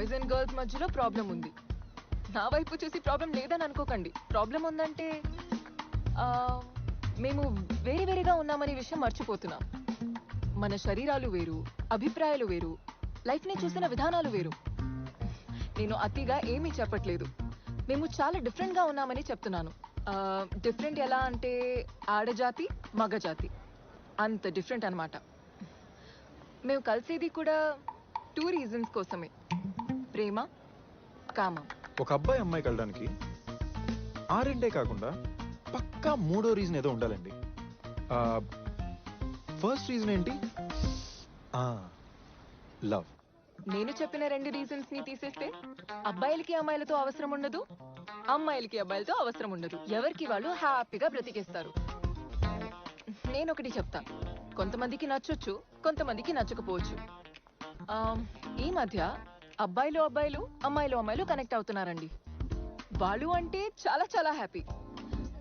Boys and girls మధ్యలో problem ఉంది. నా వైపు చూసి ప్రాబ్లం లేదని అనుకోకండి. ప్రాబ్లం ఉందంటే మేము వేరే వేరేగా ఉన్నామనే విషయం మర్చిపోతున్నాం. మన శరీరాలు వేరు, అభిప్రాయాలు వేరు, లైఫ్ని చూసిన విధానాలు వేరు. నేను అతిగా ఏమీ చెప్పట్లేదు. మేము చాలా డిఫరెంట్గా ఉన్నామని చెప్తున్నాను. డిఫరెంట్ ఎలా అంటే ఆడజాతి మగజాతి అంత డిఫరెంట్ అనమాట. మేము కలిసేది కూడా 2 రీజన్స్ కోసమే, ప్రేమ కామం. ఒక అబ్బాయి అమ్మాయి కలడానికి ఆ రెండే కాకుండా పక్కా మూడో రీజన్ ఏదో ఉండాలండి. ఫస్ట్ రీజన్ ఏంటి? లవ్. నేను చెప్పిన 2 రీజన్స్ ని తీసేస్తే అబ్బాయిలకి అమ్మాయిలతో అవసరం ఉండదు, అమ్మాయిలకి అబ్బాయిలతో అవసరం ఉండదు. ఎవరికి వాళ్ళు హ్యాపీగా బ్రతికేస్తారు. నేను ఒకటి చెప్తా, కొంతమందికి నచ్చొచ్చు, కొంతమందికి నచ్చకపోవచ్చు. ఈ మధ్య అబ్బాయిలు అమ్మాయిలు కనెక్ట్ అవుతున్నారండి. వాళ్ళు అంటే చాలా చాలా హ్యాపీ.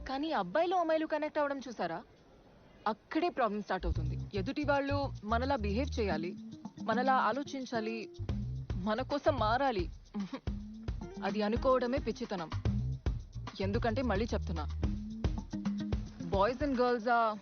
కానీ అబ్బాయిలు అమ్మాయిలు కనెక్ట్ అవ్వడం చూసారా, అక్కడే ప్రాబ్లం స్టార్ట్ అవుతుంది. ఎదుటి వాళ్ళు మనలా బిహేవ్ చేయాలి, మనలా ఆలోచించాలి, మన కోసం మారాలి. అది అనుకోవడమే పిచ్చితనం. ఎందుకంటే మళ్ళీ చెప్తున్నా, boys and girls are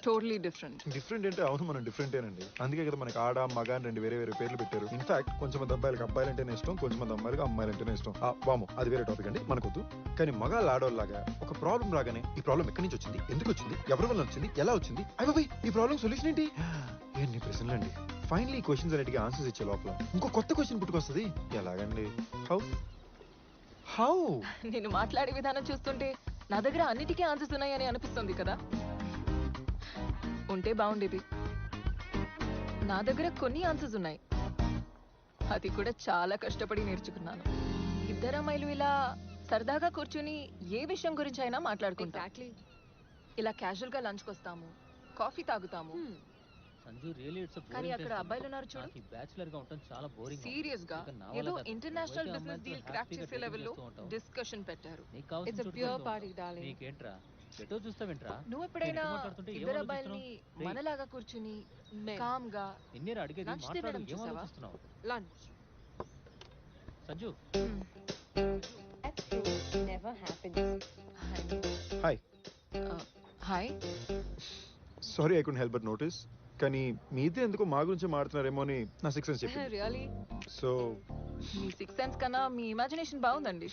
totally different. Different అంటే అవును, మనం డిఫరెంటేనండి. అందుకే కదా మనకి ఆడ మగ అని 2 వేరే వేరే పేర్లు పెట్టారు. ఇన్ఫాక్ట్ కొంచెం మంది అబ్బాయిలకు అబ్బాయిలు అంటేనే ఇష్టం, కొంచెం మంది అమ్మాయిలకు అమ్మాయిలు అంటేనే ఇష్టం. వాము, అది వేరే టాపిక్ అండి, మనకొద్దు. కానీ మగాళ్ళు ఆడోళ్ళలాగా ఒక ప్రాబ్లం రాగానే ఈ ప్రాబ్లం ఎక్కడి నుంచి వచ్చింది, ఎందుకు వచ్చింది, ఎవరి వల్ల వచ్చింది, ఎలా వచ్చింది, అయ్యి ఈ ప్రాబ్లం సొల్యూషన్ ఏంటి, ఎన్ని ప్రశ్నలు అండి. ఫైనలీ ఈ క్వశ్చన్స్ అన్నిటికీ ఆన్సర్స్ ఇచ్చే లోపల ఇంకో కొత్త క్వశ్చన్ పుట్టుకొస్తుంది. ఎలాగండి? హౌ? నేను మాట్లాడే విధానం చూస్తుంటే నా దగ్గర అన్నిటికీ ఆన్సర్స్ ఉన్నాయని అనిపిస్తుంది కదా. ఉంటే బాగుండేది. నా దగ్గర కొన్ని ఆన్సర్స్ ఉన్నాయి, అది కూడా చాలా కష్టపడి నేర్చుకున్నాను. 2 అమ్మాయిలు ఇలా సరదాగా కూర్చుని ఏ విషయం గురించి అయినా మాట్లాడుకుంటాం. ఇలా క్యాజువల్ గా లంచ్కి వస్తాము, కాఫీ తాగుతాము. కానీ అక్కడ అబ్బాయిలు ఉన్నారు చూడు, సీరియస్ గా ఏదో ఇంటర్నేషనల్ బిజినెస్ డీల్ క్రాక్ చేసే లెవెల్లో డిస్కషన్ పెట్టారు. It's a pure party darling. నువ్వు ఎప్పుడైనా 2 అబ్బాయిల్ని మనలాగా కూర్చుని కామ్ గా లంచ్ తినడం చూసావా? Lunch Sanju. Hi. Hi. Sorry, I couldn't help but notice. కానీ మీ ఇద్దరు ఎందుకో మా గురించి మాట్లాడుతున్నారేమో అని నా 6th సెన్స్ చెప్పింది. రియల్లీ? సో మీ 6th సెన్స్ కన్నా మీ ఇమాజినేషన్ బాగుందండి.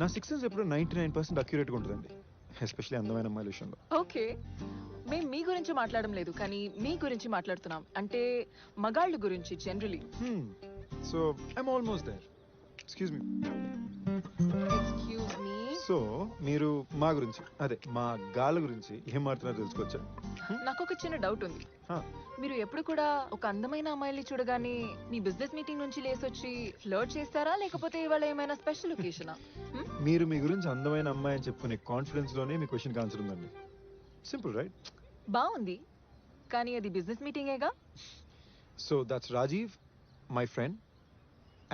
నా 6th సెన్స్ ఎప్పుడు 99% అక్యురేట్గా ఉంటుందండి, ఎస్పెషల్లీ అందమైన అమ్మాయిల విషయంలో. ఓకే, మేము మీ గురించి మాట్లాడడం లేదు, కానీ మీ గురించి మాట్లాడుతున్నాం. అంటే మగాళ్ళ గురించి generally. So I'm almost there. Excuse me. Excuse me. So మీరు మా గురించి, అదే మా గాళ్ళ గురించి ఏం మాట్లాడుతున్నారో తెలుసుకోవచ్చా? నాకు ఒక చిన్న డౌట్ ఉంది. మీరు ఎప్పుడు కూడా ఒక అందమైన అమ్మాయిని చూడగానే మీ బిజినెస్ మీటింగ్ నుంచి లేసొచ్చి ఫ్లర్ట్ చేస్తారా, లేకపోతే ఇవాళ ఏమైనా స్పెషల్ ఒకేషనా? మీరు మీ గురించి అందమైన అమ్మాయి అని చెప్పుకునే కాన్ఫిడెన్స్ లోనే మీ క్వశ్చన్ ఆన్సర్ ఉందండి. Simple, right? బాగుంది, కానీ అది బిజినెస్ మీటింగేగా. So that's Rajiv, my friend,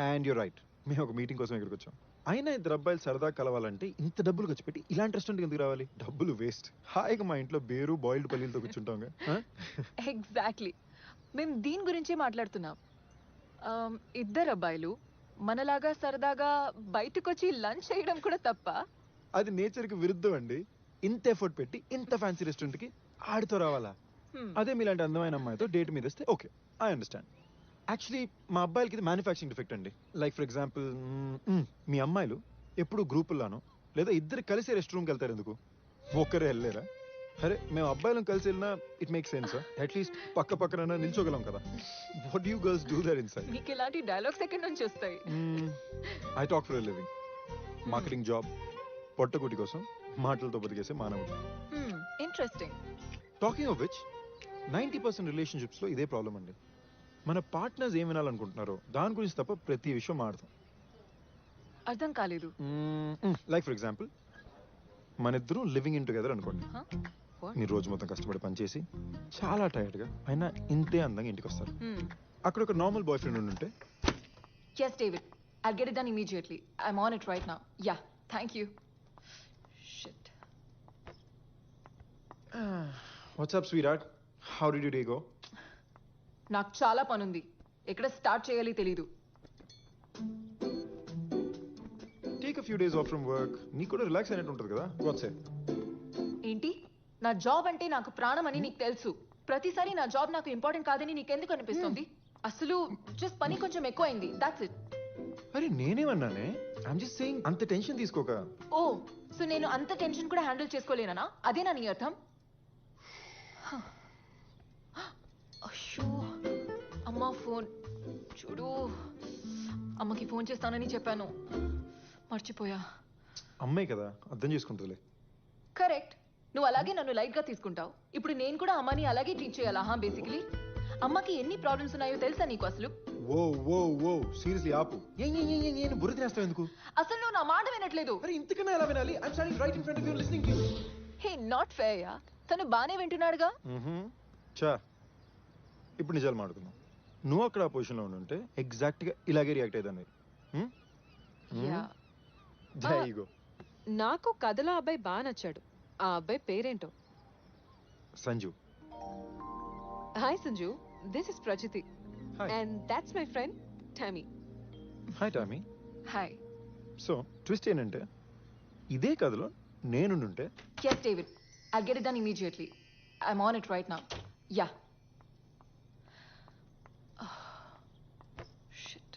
and your right, మేము ఒక మీటింగ్ కోసం ఇక్కడికి వచ్చాం. అయినా 2 అబ్బాయిలు సరదా కలవాలంటే ఇంత డబ్బులు ఖర్చు పెట్టి ఇలాంటి రెస్టారెంట్కి ఎందుకు రావాలి? డబ్బులు వేస్ట్. హాయిగా మా ఇంట్లో బేరు బాయిల్డ్ పల్లీలతో కూర్చుంటాం. ఎగ్జాక్ట్లీ, మేము దీని గురించే మాట్లాడుతున్నాం. 2 అబ్బాయిలు మనలాగా సరదాగా బయటకొచ్చి లంచ్ చేయడం కూడా తప్ప? అది నేచర్కి విరుద్ధం అండి. ఇంత ఎఫర్ట్ పెట్టి ఇంత ఫ్యాన్సీ రెస్టారెంట్కి ఆడితో రావాలా? అదే మీలాంటి అందమైన అమ్మాయితో డేట్ మీద వస్తే ఓకే, ఐ అండర్స్టాండ్. యాక్చువల్లీ మా అబ్బాయిలకి ఇది మ్యానుఫ్యాక్చరింగ్ డిఫెక్ట్ అండి. లైక్ ఫర్ ఎగ్జాంపుల్, మీ అమ్మాయిలు ఎప్పుడు గ్రూపుల్లానో లేదా ఇద్దరు కలిసి రెస్ట్ రూమ్కి వెళ్తారు, ఎందుకు ఒక్కరే వెళ్ళలేరా? అరే మేము అబ్బాయిలను కలిసి వెళ్ళినా ఇట్ మేక్ సెన్స్. అట్లీస్ట్ పక్క పక్కన నిల్చోగలం కదా. What you girls do there inside? మీకు ఇలాంటి డైలాగ్స్ ఎక్కడి నుంచి వస్తాయి? I talk for a living. Marketing job, పొట్టగుడి కోసం మాటలతో బతికేసే మానవుడు. ఇంట్రెస్టింగ్. టాకింగ్ ఆఫ్ విచ్, 90% రిలేషన్షిప్స్లో ఇదే ప్రాబ్లం అండి. మన పార్ట్నర్స్ ఏం వినాలనుకుంటున్నారో దాని గురించి తప్ప ప్రతి విషయం మాడతాం. అర్థం కాలేదు. లైక్ ఫర్ ఎగ్జాంపుల్, మన ఇద్దరం లివింగ్ ఇన్ టుగెదర్ అనుకోండి. మీరు రోజు మొత్తం కష్టపడి పనిచేసి చాలా టైర్డ్గా అయినా ఇంతే అందంగా ఇంటికి వస్తారు. అక్కడ ఒక నార్మల్ బాయ్ ఫ్రెండ్ ఉంటే, yes David, I'll get it done immediately. I'm on it right now. Yeah, thank you. Shit. what's up sweetheart, how did your day go? నాకు చాలా పనుంది, ఎక్కడ స్టార్ట్ చేయాలి తెలీదు. Take a few days of from work, నీకు కూడా relax అయినట్టు ఉంటుంది కదా. వాట్సే ఏంటి? నా జాబ్ అంటే నాకు ప్రాణం అని నీకు తెలుసు. ప్రతిసారి నా జాబ్ నాకు ఇంపార్టెంట్ కాదని నీకెందుకు అనిపిస్తుంది? అసలు జస్ట్ పని కొంచెం ఎక్కువైంది, దాట్స్ ఇట్. అరే నేనేమన్నానే, ఐఎమ్ జస్ట్ సేయింగ్ అంత టెన్షన్ తీసుకోక. ఓ, సో నేను అంత టెన్షన్ కూడా హ్యాండిల్ చేసుకోలేనా? అదేనా నీ అర్థం? అయ్యో, అమ్మా ఫోన్ చూడు. అమ్మకి ఫోన్ చేస్తానని చెప్పాను, మర్చిపోయా. అమ్మాయి కదా, అర్థం చేసుకుంటుందిలే. కరెక్ట్, నువ్వు అలాగే నన్ను లైట్ గా తీసుకుంటావు. ఇప్పుడు నేను కూడా అమ్మని అలాగే ట్రీట్ చేయాలా? బేసికలీ అమ్మకి ఎన్ని ప్రాబ్లమ్స్ ఉన్నాయో తెలుసా నీకు అసలు? ఓ ఓ ఓ సీరియస్లీ ఆపు. ఏం బుర్ర తినేస్తావు ఎందుకు? అసలు నువ్వు నా మాట వినట్లేదు. మరి ఇంతకన్నా ఎలా వినాలి? I'm standing right in front of you listening to you. Hey, not fair yeah. తను బానే వింటున్నాడుగా. చా, ఇప్పుడు నిజాలు మాట్లాడుకుందాం. నువ్వు అక్కడ ఆ పొజిషన్లో ఉంటే ఎగ్జాక్ట్ గా ఇలాగే రియాక్ట్ అయ్యేదాన్ని. యా. జైగో. నాకు కథలో అబ్బాయి బాగా నచ్చాడు. ఆ అబ్బాయి పేరేంటో? Sanju. Hi Sanju, this is Prajiti hi. And that's my friend Tommy. Hi Tommy. Hi. So twist ఏంటంటే, ఇదే కథలో నేనుంటే Yes, David. I'll get it done immediately. I'm on it right now. Yeah. Shit.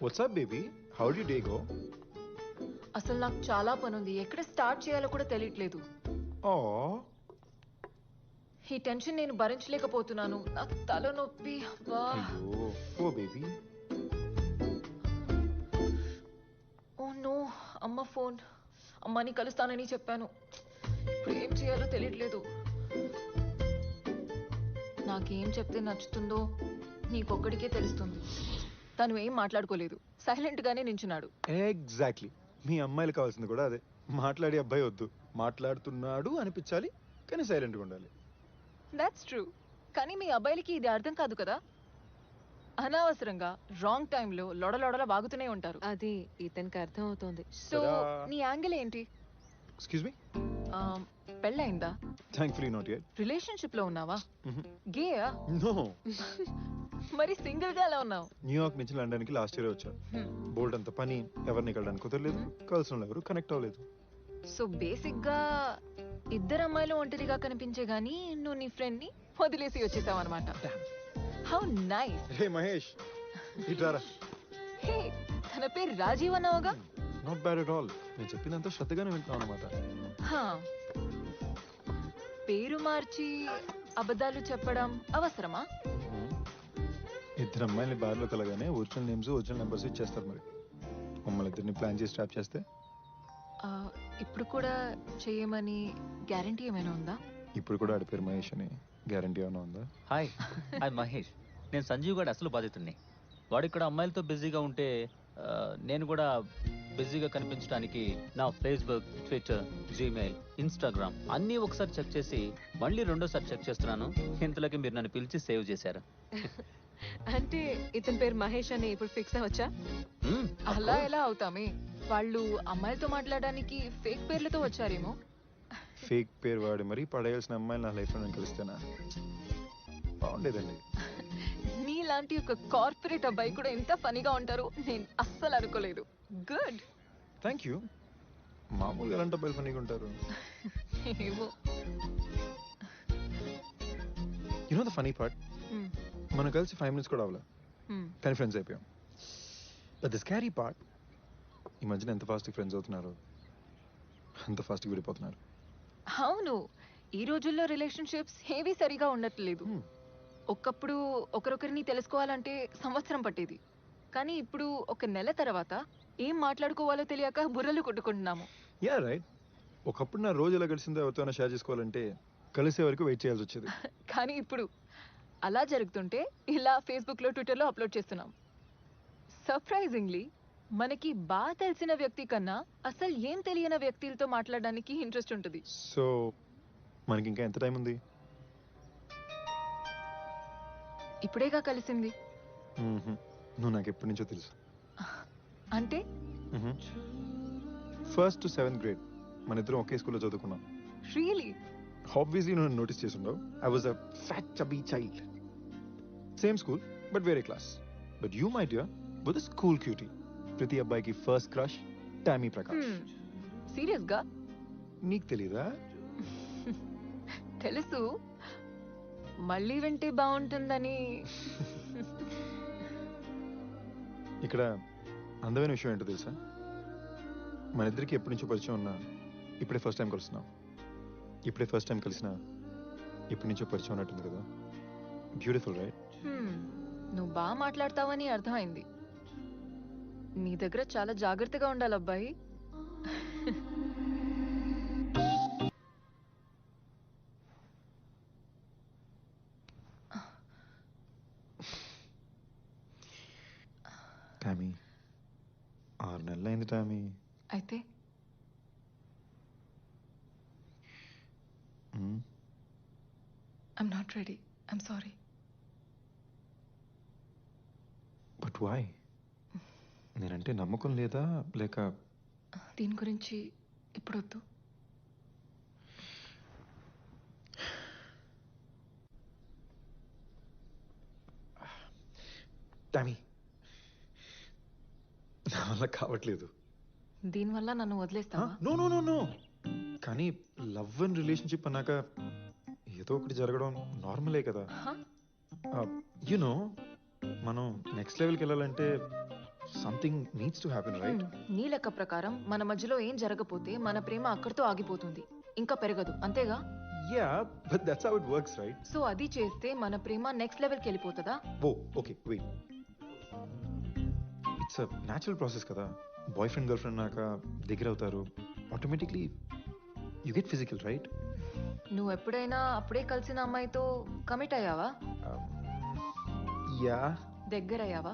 What's up baby, how the day go? అసలు నాకు చాలా పని ఉంది, ఎక్కడ స్టార్ట్ చేయాలో కూడా తెలియట్లేదు. ఓ ఈ టెన్షన్ నేను భరించలేకపోతున్నాను. నాకు తలనొప్పి. అబ్బా. అయ్యో ఓ బేబీ. ఓ నో, అమ్మ ఫోన్. అమ్మని కలుస్తానని చెప్పాను, ఇప్పుడు ఏం చేయాలో తెలియట్లేదు. నాకేం చెప్తే నచ్చుతుందో నీకొక్కడికే తెలుస్తుంది. తను ఏం మాట్లాడుకోలేదు, సైలెంట్ గానే నించున్నాడు. ఎగ్జాక్ట్లీ, మీ అమ్మాయిలు కావాల్సింది కూడా అదే. మాట్లాడే అబ్బాయి వద్దు, మాట్లాడుతున్నాడు అనిపించాలి, కానీ సైలెంట్గా ఉండాలి. That's true. కానీ మీ అబ్బాయిలకి ఇది అర్థం కాదు కదా. అనవసరంగా రాంగ్ టైంలో లొడలొడల వాగుతూనే ఉంటారు. అది ఇతనికి అర్థం అవుతోంది. So Ta-da. నీ యాంగిల్ ఏంటి? Excuse me. పెళ్ళయిందా? Thankfully not yet. రిలేషన్షిప్ లో ఉన్నావా? గేయా? నో. మరి సింగిల్ గా ఎలా ఉన్నావు? న్యూయార్క్ నుంచి లండన్ కి లాస్ట్ ఇయర్ వచ్చా. బోల్డ్ అంత పని, ఎవరిని కలడానికి కుదరలేదు, కలిసిన వాళ్ళు ఎవరు కనెక్ట్ అవ్వలేదు. సో బేసిక్ గా ఇద్దరు అమ్మాయిలు ఒంటరిగా కనిపించే గానీ నువ్వు నీ ఫ్రెండ్ ని వదిలేసి వచ్చేసావు అనమాట. How nice. హే మహేష్, ఇట్రారా. హే, తన పేరు రాజీవ్ అన్నావుగా? Not bad at all. నేను చెప్పిందంతా శ్రద్ధగానే వింటున్నాను అనమాట. హా. పేరు మార్చి అబద్ధాలు చెప్పడం అవసరమా? ఇద్దరు అమ్మాయిని బార్లో కలగానే ఒరిజినల్ నేమ్స్ ఒరిజినల్ నెంబర్స్ ఇచ్చేస్తారు. మరి మమ్మల్ని ఇద్దరిని ప్లాన్ చేసి ట్రాప్ చేస్తే? ఆ, ఇప్పుడు కూడా చేయమని గ్యారంటీ ఏమైనా ఉందా? ఇప్పుడు కూడా ఆడి పేరు మహేష్ అని గ్యారంటీ ఏమైనా ఉందా? Hi, hi Mahesh. నేను సంజీవ్ గారి అసలు బాధితుడిని. వాడు ఇక్కడ అమ్మాయిలతో బిజీగా ఉంటే నేను కూడా బిజీగా కనిపించడానికి నా ఫేస్బుక్, ట్విట్టర్, జీమెయిల్, ఇన్స్టాగ్రామ్ అన్నీ ఒకసారి చెక్ చేసి మళ్ళీ రెండోసారి చెక్ చేస్తున్నాను. ఇంతలోకి మీరు నన్ను పిలిచి సేవ్ చేశారు. అంటే ఇతని పేరు మహేష్ అని ఇప్పుడు ఫిక్స్ అవ్వచ్చా? అలా ఎలా అవుతామే? వాళ్ళు అమ్మాయిలతో మాట్లాడడానికి ఫేక్ పేర్లతో వచ్చారేమో. ఫేక్ పేరు వాడి మరి పడేయాల్సిన అమ్మాయిలు నా లైఫ్లో నేను కలుస్తానా? బాగుండేదండి. నీలాంటి ఒక కార్పొరేట్ అబ్బాయి కూడా ఎంత ఫనీగా ఉంటారు నేను అస్సలు అనుకోలేదు. గుడ్. Thank you. మామూలుగా ఎలాంటి అబ్బాయిలు ఫనీగా ఉంటారు? ఏమో. You know the funny part, మనం కలిసి 5 minutes కూడా అవ్వలే, కానీ ఫ్రెండ్స్ అయిపోయాం. బట్ ద స్కారీ పార్ట్, ఈ మధ్యన ఎంత ఫాస్ట్గా ఫ్రెండ్స్ అవుతున్నారు, అంత ఫాస్ట్గా విడిపోతున్నారు. అవును, ఈ రోజుల్లో రిలేషన్షిప్స్ ఏవి సరిగా ఉండట్లేదు. ఒకప్పుడు ఒకరొకరిని తెలుసుకోవాలంటే సంవత్సరం పట్టేది, కానీ ఇప్పుడు ఒక నెల తర్వాత ఏం మాట్లాడుకోవాలో తెలియక బుర్రలు కొట్టుకుంటున్నాము. Yeah right. ఒకప్పుడు నా రోజు ఎలా గడిచిందో ఎవరితోనైనా షేర్ చేసుకోవాలంటే కలిసే వరకు వెయిట్ చేయాల్సి వచ్చేది. కానీ ఇప్పుడు అలా జరుగుతుంటే ఇలా ఫేస్బుక్లో, ట్విట్టర్లో అప్లోడ్ చేస్తున్నాం. సర్ప్రైజింగ్లీ మనకి బాగా తెలిసిన వ్యక్తి కన్నా అసలు ఏం తెలియని వ్యక్తులతో మాట్లాడడానికి ఇంట్రెస్ట్ ఉంటుంది. సో మనకి ఇంకా ఎంత టైం ఉంది? ఇప్పుడేగా కలిసింది. నువ్వు నాకు ఎప్పటి నుంచో తెలుసు. అంటే 1st to 7th grade మన ఇద్దరం ఒకే స్కూల్లో చదువుకున్నాం. రియలీ? ఆబ్వియస్లీ నువ్వు నోటీస్ చేసి ఉండవు. I was a fat chubby child. Same school but వేరే class. But you my dear with school cutie. ప్రతి అబ్బాయికి first crush Tommy Prakash. Serious గా నీకు తెలీదా? తెలుసు, మళ్ళీ వింటే బాగుంటుందని. ఇక్కడ అందమైన విషయం ఏంటో తెలుసా? మన ఇద్దరికి ఎప్పటి నుంచో పరిచయం ఉన్నా ఇప్పుడే ఫస్ట్ టైం కలుస్తున్నాం. ఇప్పుడే ఫస్ట్ టైం కలిసినా ఇప్పటి నుంచో పరిచయం ఉన్నట్టుంది కదా. Beautiful right? నువ్వు బాగా మాట్లాడతావని అర్థమైంది. నీ దగ్గర చాలా జాగ్రత్తగా ఉండాలి అబ్బాయి. టామీ 6 నెలలైంది టామీ. అయితే I'm not ready. I'm sorry. But why? నేనంటే నమ్మకం లేదా లేక? దీని గురించి ఇప్పుడొద్దు. టామీ నా వల్ల కావట్లేదు. దీనివల్ల నన్ను వదిలేస్తావా? No no no no. కానీ లవ్ అండ్ రిలేషన్షిప్ అన్నాక ఏదో ఒకటి జరగడం నార్మలే కదా. యునో మనం నెక్స్ట్ లెవెల్కి వెళ్ళాలంటే something needs to happen right? నీ లెక్క ప్రకారం మన మధ్యలో ఏం జరగపోతే మన ప్రేమ అక్కడితో ఆగిపోతుంది, ఇంకా పెరగదు, అంతేగా? Yeah but that's how it works right? So అది చేస్తే మన ప్రేమ నెక్స్ట్ లెవెల్కి వెళ్ళిపోతుందా? Oh okay wait. It's a natural process కదా. బాయ్ ఫ్రెండ్ గర్ల్ ఫ్రెండ్ నాక దగ్గర అవుతారు, automatically you get physical right? నువ్వు ఎప్పుడైనా అప్పుడే కలిసిన అమ్మాయితో కమిట్ అయ్యావా? యా. దగ్గరయ్యావా?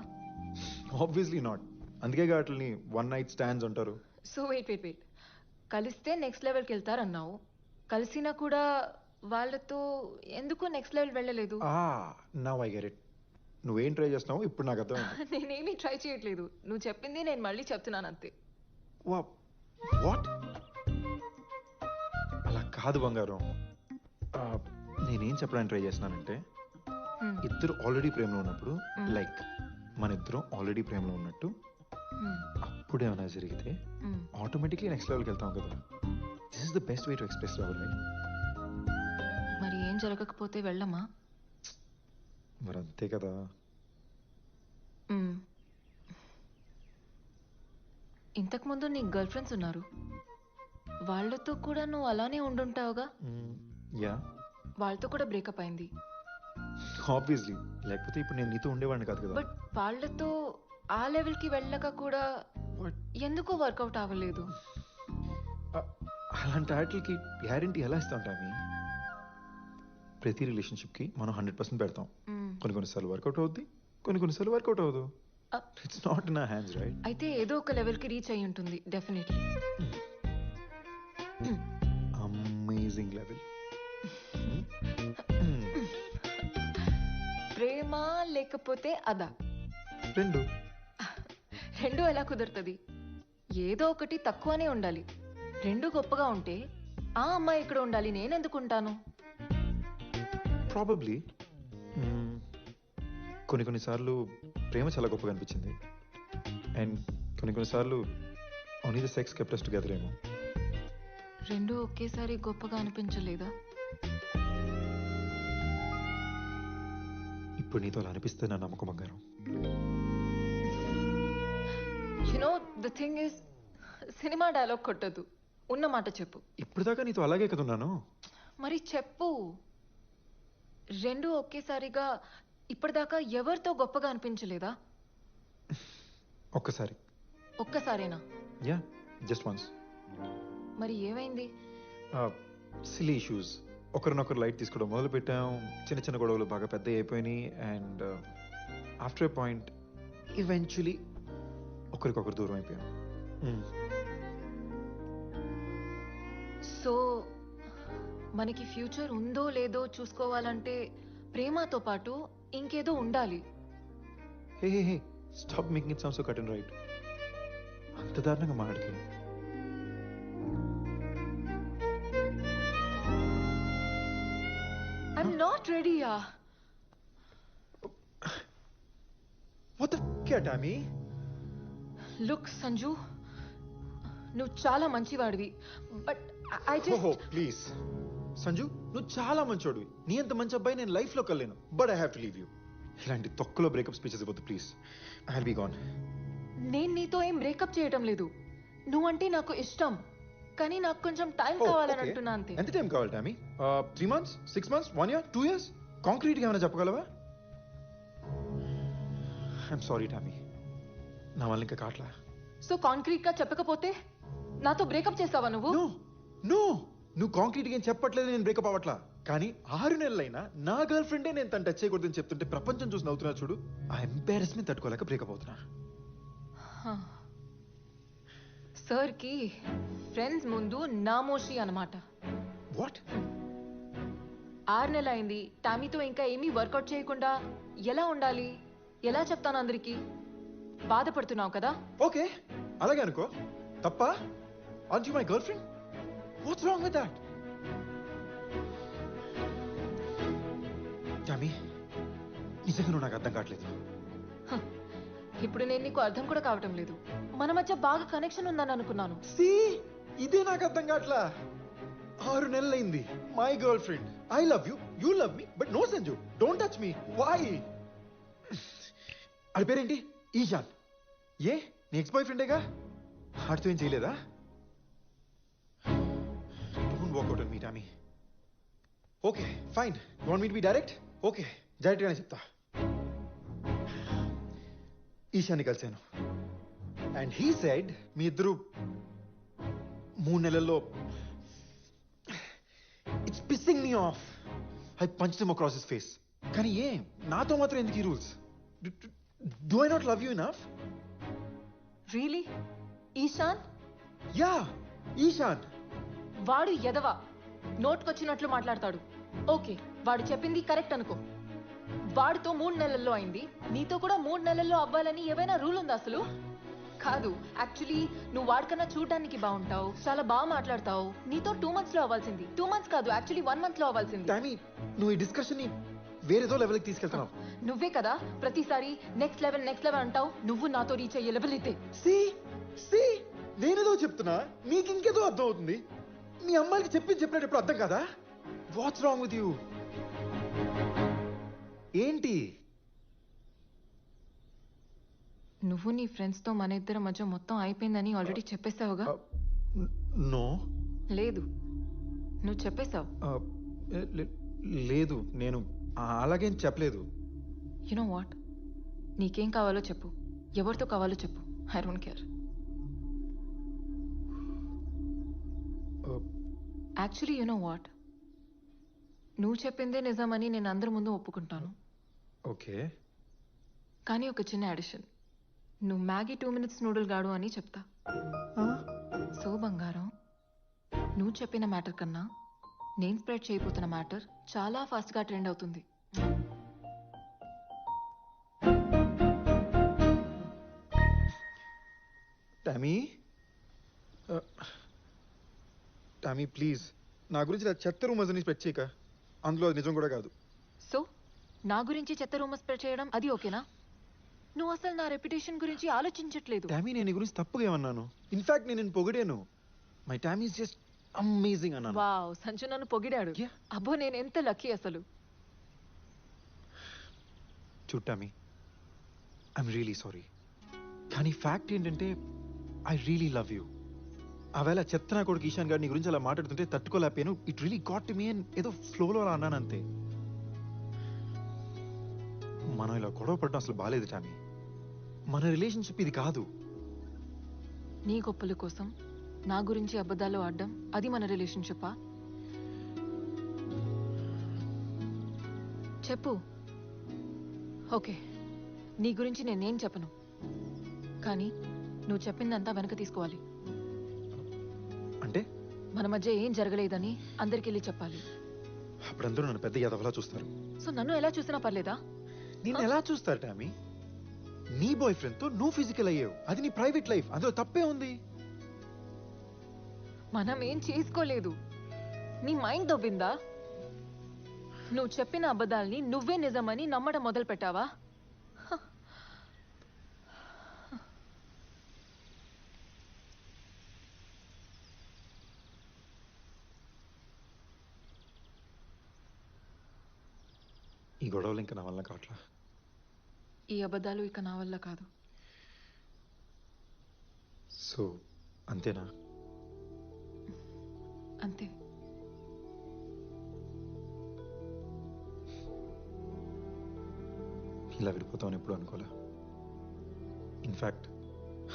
Obviously not. అందుకే వాటిని వన్ నైట్ స్టాండ్స్ అంటారు. So wait. కలిస్తే నెక్స్ట్ లెవెల్కి వెళ్తారన్నావు, కలిసినా కూడా వాళ్ళతో ఎందుకు నెక్స్ట్ లెవెల్ వెళ్ళలేదు? Now I get it. నువ్వేం ట్రై చేస్తున్నావు ఇప్పుడు నాకు అర్థమైంది. నేనేమీ ట్రై చేయట్లేదు, నువ్వు చెప్పింది నేను మళ్ళీ చెప్తున్నాను అంతే. వాట్? అలా కాదు బంగారం. నేనేం చెప్పడానికి ట్రై చేస్తున్నానంటే ఇద్దరు ఆల్రెడీ ప్రేమలో ఉన్నప్పుడు, లైక్ మన ఇద్దరం ఆల్రెడీ ప్రేమలో ఉన్నట్టు, అప్పుడు ఏమైనా జరిగితే ఆటోమేటిక్లీ నెక్స్ట్ లెవెల్కి వెళ్తాం కదా. This is the best way to express love right? మరి ఏం జరగకపోతే వెళ్ళమా? మరి అంతే కదా. ఇంతకుముందు నీ గర్ల్ ఫ్రెండ్స్ ఉన్నారు, వాళ్ళతో కూడా నువ్వు అలానే ఉండుంటావుగా. యా. వాళ్ళతో కూడా బ్రేకప్ అయింది. ఆబ్వియస్లీ, లేకపోతే ఇప్పుడు నేను నీతో ఉండేవాడిని కాదు కదా. బట్ వాళ్ళతో ఆ లెవెల్కి వెళ్ళక కూడా ఎందుకు వర్కౌట్ అవ్వలేదు? అలాంటి వాటికి గ్యారంటీ ఎలా ఇస్తాం టామీ? ప్రతి రిలేషన్షిప్కి మనం 100% పెడతాం. కొన్నిసార్లు వర్కౌట్ అవుద్ది, కొన్నిసార్లు వర్కౌట్ అవ్వదు. It's not in our hands right? అయితే ఏదో ఒక లెవెల్కి రీచ్ అయి ఉంటుంది డెఫినెట్లీ. Amazing level. ప్రేమ లేకపోతే అదా? రెండు ఎలా కుదురుతుంది? ఏదో ఒకటి తక్కువనే ఉండాలి. రెండు గొప్పగా ఉంటే ఆ అమ్మాయి ఇక్కడ ఉండాలి, నేనెందుకు ఉంటాను? ప్రాబబ్లీ. కొన్నిసార్లు ప్రేమ చాలా గొప్పగా అనిపించింది, అండ్ కొన్నిసార్లు only the sex kept us together ఏమో. రెండు ఒకేసారి గొప్పగా అనిపించలేదా? ఇప్పుడు నీతో అలా అనిపిస్తే నా నమ్మకం బంగారం. You know the thing is, cinema dialogue కొట్టద్దు, ఉన్న మాట చెప్పు. ఇప్పుడు దాకా నీతో అలాగే కదున్నాను. మరి చెప్పు. రెండు ఒకేసారిగా ఇప్పటిదాకా ఎవరితో గొప్పగా అనిపించలేదా? ఒక్కసారేనా? Yeah, just once. మరి ఏమైంది? Silly issues. ఒకరినొకరు లైట్ తీసుకోవడం మొదలు పెట్టాం, చిన్న చిన్న గొడవలు బాగా పెద్ద అయిపోయినాయి, and after a point eventually ఒకరికొకరు దూరం అయిపోయాం. సో మనకి ఫ్యూచర్ ఉందో లేదో చూసుకోవాలంటే ప్రేమతో పాటు ఇంకేదో ఉండాలి. Hey hey hey, stop making it sound so cut and right. అంత దారుణంగా మాట్లాడికి. I'm not ready. What the f*** Tommy? Look Sanju, నువ్వు చాలా మంచివాడివి, బట్ ఐ ఓహో జస్ట్ ప్లీజ్ సంజు, నువ్వు చాలా మంచోడివి. నీ అంత మంచి అబ్బాయి నేను లైఫ్ లో కలేను. But I have to leave you. ఇలాంటి తొక్కలో బ్రేకప్ స్పీచెస్ ఇవ్వద్దు please. I will be gone. నేను నీతో ఏం బ్రేకప్ చేయటం లేదు. నువ్వంటే నాకు ఇష్టం, కానీ నాకు కొంచెం టైం Oh, కావాలని okay. అంటున్నా అంతే. ఎంత టైం కావాలి Tommy? 3 months, 6 months, 1 year, 2 years? Concrete గా ఏమైనా చెప్పగలవా? ఐఎమ్ సారీ టామీ, నా వల్ల ఇంకా కాట్లా. సో కాంక్రీట్ గా చెప్పకపోతే నాతో బ్రేకప్ చేస్తావా నువ్వు? నో నో, నువ్వు కాంక్రీట్ గా ఏం చెప్పట్లేదు, నేను బ్రేకప్ అవ్వట్లా. కానీ 6 నెలలైనా నా గర్ల్ ఫ్రెండే నేను తను టచ్ చేయకూడదని చెప్తుంటే ప్రపంచం చూసి నవ్వుతున్నా చూడు. ఆ ఎంబారెస్మెంట్ తట్టుకోలేక బ్రేకప్ అవుతున్నా. సార్ కి ఫ్రెండ్స్ ముందు నామోషి అన్నమాట. వాట్? 6 నెలలు అయింది, టామీతో ఇంకా ఏమీ వర్కౌట్ చేయకుండా ఎలా ఉండాలి? ఎలా చెప్తాను అందరికి? బాధపడుతున్నావు కదా? ఓకే, అలాగే అనుకో. తప్ప? Art you my girl friend? What's wrong with that? Tommy, నిజంగా నువ్వు నాకు అర్థం కావట్లేదు. ఇప్పుడు నేను నీకు అర్థం కూడా కావటం లేదు. మన మధ్య బాగా కనెక్షన్ ఉందని అనుకున్నాను. See? ఇదే నాకు అర్థం కావట్లా. 6 నెలలైంది. My girlfriend. I love you, you love me, but no Sanju, don't touch me. Why? అది పేరేంటి? ఈశాన్. ఏ నీ ఎక్స్ బాయ్ ఫ్రెండేగా? ఆడితో ఏం చేయలేదా? Don't walk out on me Tommy. Okay fine, you want me to be direct? Okay, direct గానే చెప్తా. ఈశాన్ని కలిశాను and he said me ఇద్దరు 3 నెలల్లో. It's pissing me off. I punched him across his face. కానీ ఏం నాతో మాత్రం ఎందుకు ఈ rules? Do I not love you enough? Really? Ishaan? Yeah, Ishaan. వాడు ఎదవా, నోట్కొచ్చినట్లు మాట్లాడతాడు. ఓకే, వాడు చెప్పింది కరెక్ట్ అనుకో. వాడితో 3 నెలల్లో అయింది, నీతో కూడా 3 నెలల్లో అవ్వాలని ఏవైనా రూల్ ఉందా అసలు? కాదు, యాక్చువల్లీ నువ్వు వాడికన్నా చూడడానికి బాగుంటావు, చాలా బాగా మాట్లాడతావు. నీతో 2 months లో అవ్వాల్సింది. 2 months కాదు, యాక్చువల్లీ 1 month లో అవ్వాల్సింది. టామీ, నువ్వు ఈ డిస్కషన్ ని వేరేదో లెవెల్కి తీసుకెళ్తున్నావు. నువ్వే కదా ప్రతిసారి నెక్స్ట్ లెవెల్ అంటావు. నువ్వు నాతో రీచ్ అయ్యే లెవెల్ ఇదే. సి నేనేదో చెప్తున్నా, నీకు ఇంకేదో అర్థం అవుతుంది. మీ అమ్మాయికి చెప్పినప్పుడు అర్థం కదా? What's wrong with you? ఏంటి? నువ్వు నీ ఫ్రెండ్స్ తో మన ఇద్దరి మధ్య మొత్తం అయిపోయిందని ఆల్రెడీ చెప్పేశావుగా? నో. లేదు, నువ్వు చెప్పేశావు. లేదు, నేను అలాగేం చెప్పలేదు. యు నో వాట్, నీకేం కావాలో చెప్పు, ఎవరితో కావాలో చెప్పు. I don't care. Actually you know what, నువ్వు చెప్పిందే నిజమని నేను అందరి ముందు ఒప్పుకుంటాను. ఓకే, కానీ ఒక చిన్న అడిషన్. నువ్వు మ్యాగీ 2 minutes నూడిల్ గాడు అని చెప్తా. సో బంగారం, నువ్వు చెప్పిన మ్యాటర్ కన్నా నేను స్ప్రెడ్ చేయబోతున్న మ్యాటర్ చాలా ఫాస్ట్ గా ట్రెండ్ అవుతుంది. టామీ, టామీ ప్లీజ్, నా గురించి ఇలా చెత్త రూమర్స్ అని స్ప్రెడ్ చేయక. అందులో అది నిజం కూడా కాదు. సో నా గురించి చెత్త రూమర్ స్ప్రెడ్ చేయడం అది ఓకేనా? నువ్వు అసలు నా రెప్యుటేషన్ గురించి ఆలోచించట్లేదు. టామీ, నేను నీ గురించి తప్పుగా ఏమన్నాను? ఇన్ఫాక్ట్ నేను పొగిడాను. My Tommy is just amazing అన్నాను. వావ్, సంజు నన్ను పొగిడాడు. Yeah. అబ్బో, నేను ఎంత లక్కీ అసలు. చూడు టామీ, ఐఎమ్ రియలీ సారీ. కానీ ఫ్యాక్ట్ ఏంటంటే ఐ రియలీ లవ్ యూ. ఆవేళ చెత్త కొడుకు ఈశాన్ గారు నీ గురించి అలా మాట్లాడుతుంటే తట్టుకోలేకపోయాను. ఇట్ రియలీ గాట్ మీ అని ఏదో ఫ్లోలో అలా అన్నాను అంతే. మనం ఇలా గొడవ పడడం అసలు బాలేదు టామీ. మన రిలేషన్షిప్ ఇది కాదు. నీ గొప్పల కోసం నా గురించి అబద్ధాలు ఆడడం అది మన రిలేషన్షిప్పా? చెప్పు. ఓకే, నీ గురించి నేనేం చెప్పను, కానీ నువ్వు చెప్పిందంతా వెనక తీసుకోవాలి. అంటే మన మధ్య ఏం జరగలేదని అందరికి వెళ్ళి చెప్పాలి. అప్పుడందరూ నన్ను పెద్ద యాదవలా చూస్తారు. సో నన్ను ఎలా చూసినా పర్లేదా? నిన్ను ఎలా చూస్తారు టామీ? నీ బాయ్ ఫ్రెండ్ తో నువ్వు ఫిజికల్ అయ్యావు, అది నీ ప్రైవేట్ లైఫ్, అందులో తప్పే ఉంది. మనం ఏం చేసుకోలేదు. నీ మైండ్ దొబ్బిందా? నువ్వు చెప్పిన అబద్ధాల్ని నువ్వే నిజమని నమ్మడం మొదలు పెట్టావా? ఈ గొడవలు ఇంకా నా వల్ల కావట్లా. ఈ అబద్ధాలు ఇక నా వల్ల కాదు. సో అంతేనా? అంతే. ఇలా విడిపోతామని ఎప్పుడు అనుకోలే. ఇన్ఫ్యాక్ట్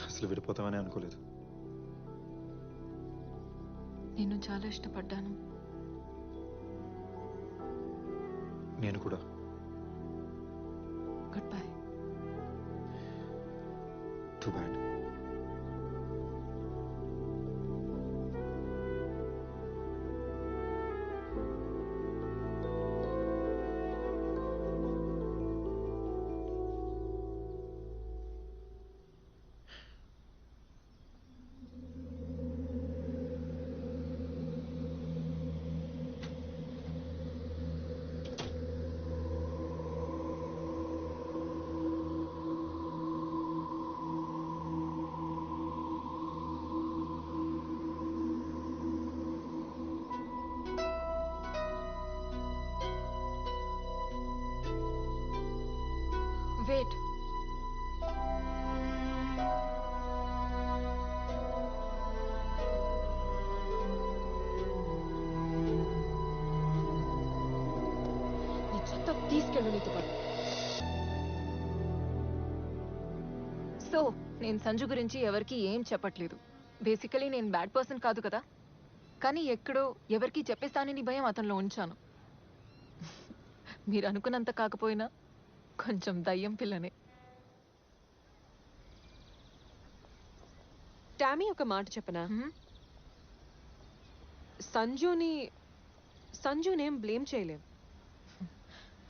అసలు విడిపోతామని అనుకోలేదు. నేను చాలా ఇష్టపడ్డాను. నేను కూడా. Good bye. Too bad. Wait. నీ చెత్త తీసుకెళ్ళు నీతో పాటు. సో నేను సంజు గురించి ఎవరికి ఏం చెప్పట్లేదు. బేసికలీ నేను బ్యాడ్ పర్సన్ కాదు కదా, కానీ ఎక్కడో ఎవరికి చెప్పేస్తానని భయం అతనిలో ఉంచాను. మీరు అనుకున్నంత కాకపోయినా కొంచెం దయ్యం పిల్లనే. టామీ ఒక మాట చెప్పనా? హ్మ్? సంజునేం బ్లేమ్ చేయలేం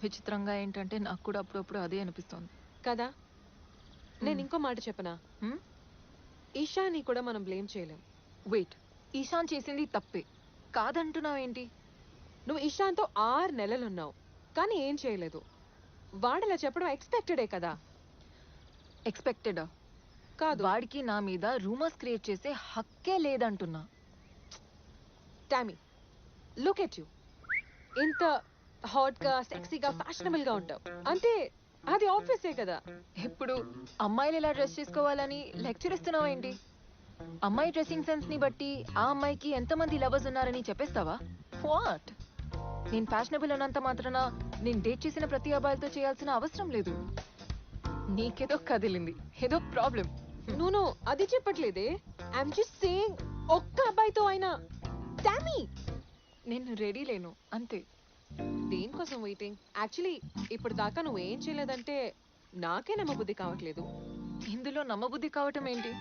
విచిత్రంగా ఏంటంటే నాకు కూడా అప్పుడప్పుడు అదే అనిపిస్తోంది కదా. నేను ఇంకో మాట చెప్పనా? హ్మ్? ఈషాని కూడా మనం బ్లేమ్ చేయలేం. వెయిట్, ఈశాన్ చేసింది తప్పే కాదంటున్నావేంటి? నువ్వు ఈషాన్తో 6 నెలలున్నావు కానీ ఏం చేయలేదు. వాడిలా చెప్పడం ఎక్స్పెక్టెడే కదా. ఎక్స్పెక్టెడా? కాదు. వాడికి నా మీద రూమర్స్ క్రియేట్ చేసే హక్కే లేదంటున్నా. Tommy, look at you. ఇంత హాట్ గా సెక్సీగా ఫ్యాషనబుల్ గా ఉంటావు అంటే అది ఆబ్వియసే కదా. ఇప్పుడు అమ్మాయిలు ఎలా డ్రెస్ చేసుకోవాలని లెక్చర్ ఇస్తున్నావేంటి? అమ్మాయి డ్రెస్సింగ్ సెన్స్ ని బట్టి ఆ అమ్మాయికి ఎంతమంది లవర్స్ ఉన్నారని చెప్పేస్తావా? వాట్? నేను ఫ్యాషనబుల్ అన్నంత మాత్రాన నేను డేట్ చేసిన ప్రతి అబ్బాయిలతో చేయాల్సిన అవసరం లేదు. నీకేదో కదిలింది, ఏదో ప్రాబ్లం. నువ్వు అది చెప్పట్లేదే. ఐఎమ్ జస్ట్ సేయింగ్ ఒక్క అబ్బాయితో అయినా. టామీ, నేను రెడీ లేను అంతే. దేనికోసం వెయిటింగ్? యాక్చువల్లీ ఇప్పుడు దాకా నువ్వేం చేయలేదంటే నాకే నమ్మబుద్ధి కావట్లేదు. ఇందులో నమ్మబుద్ధి కావటం ఏంటి?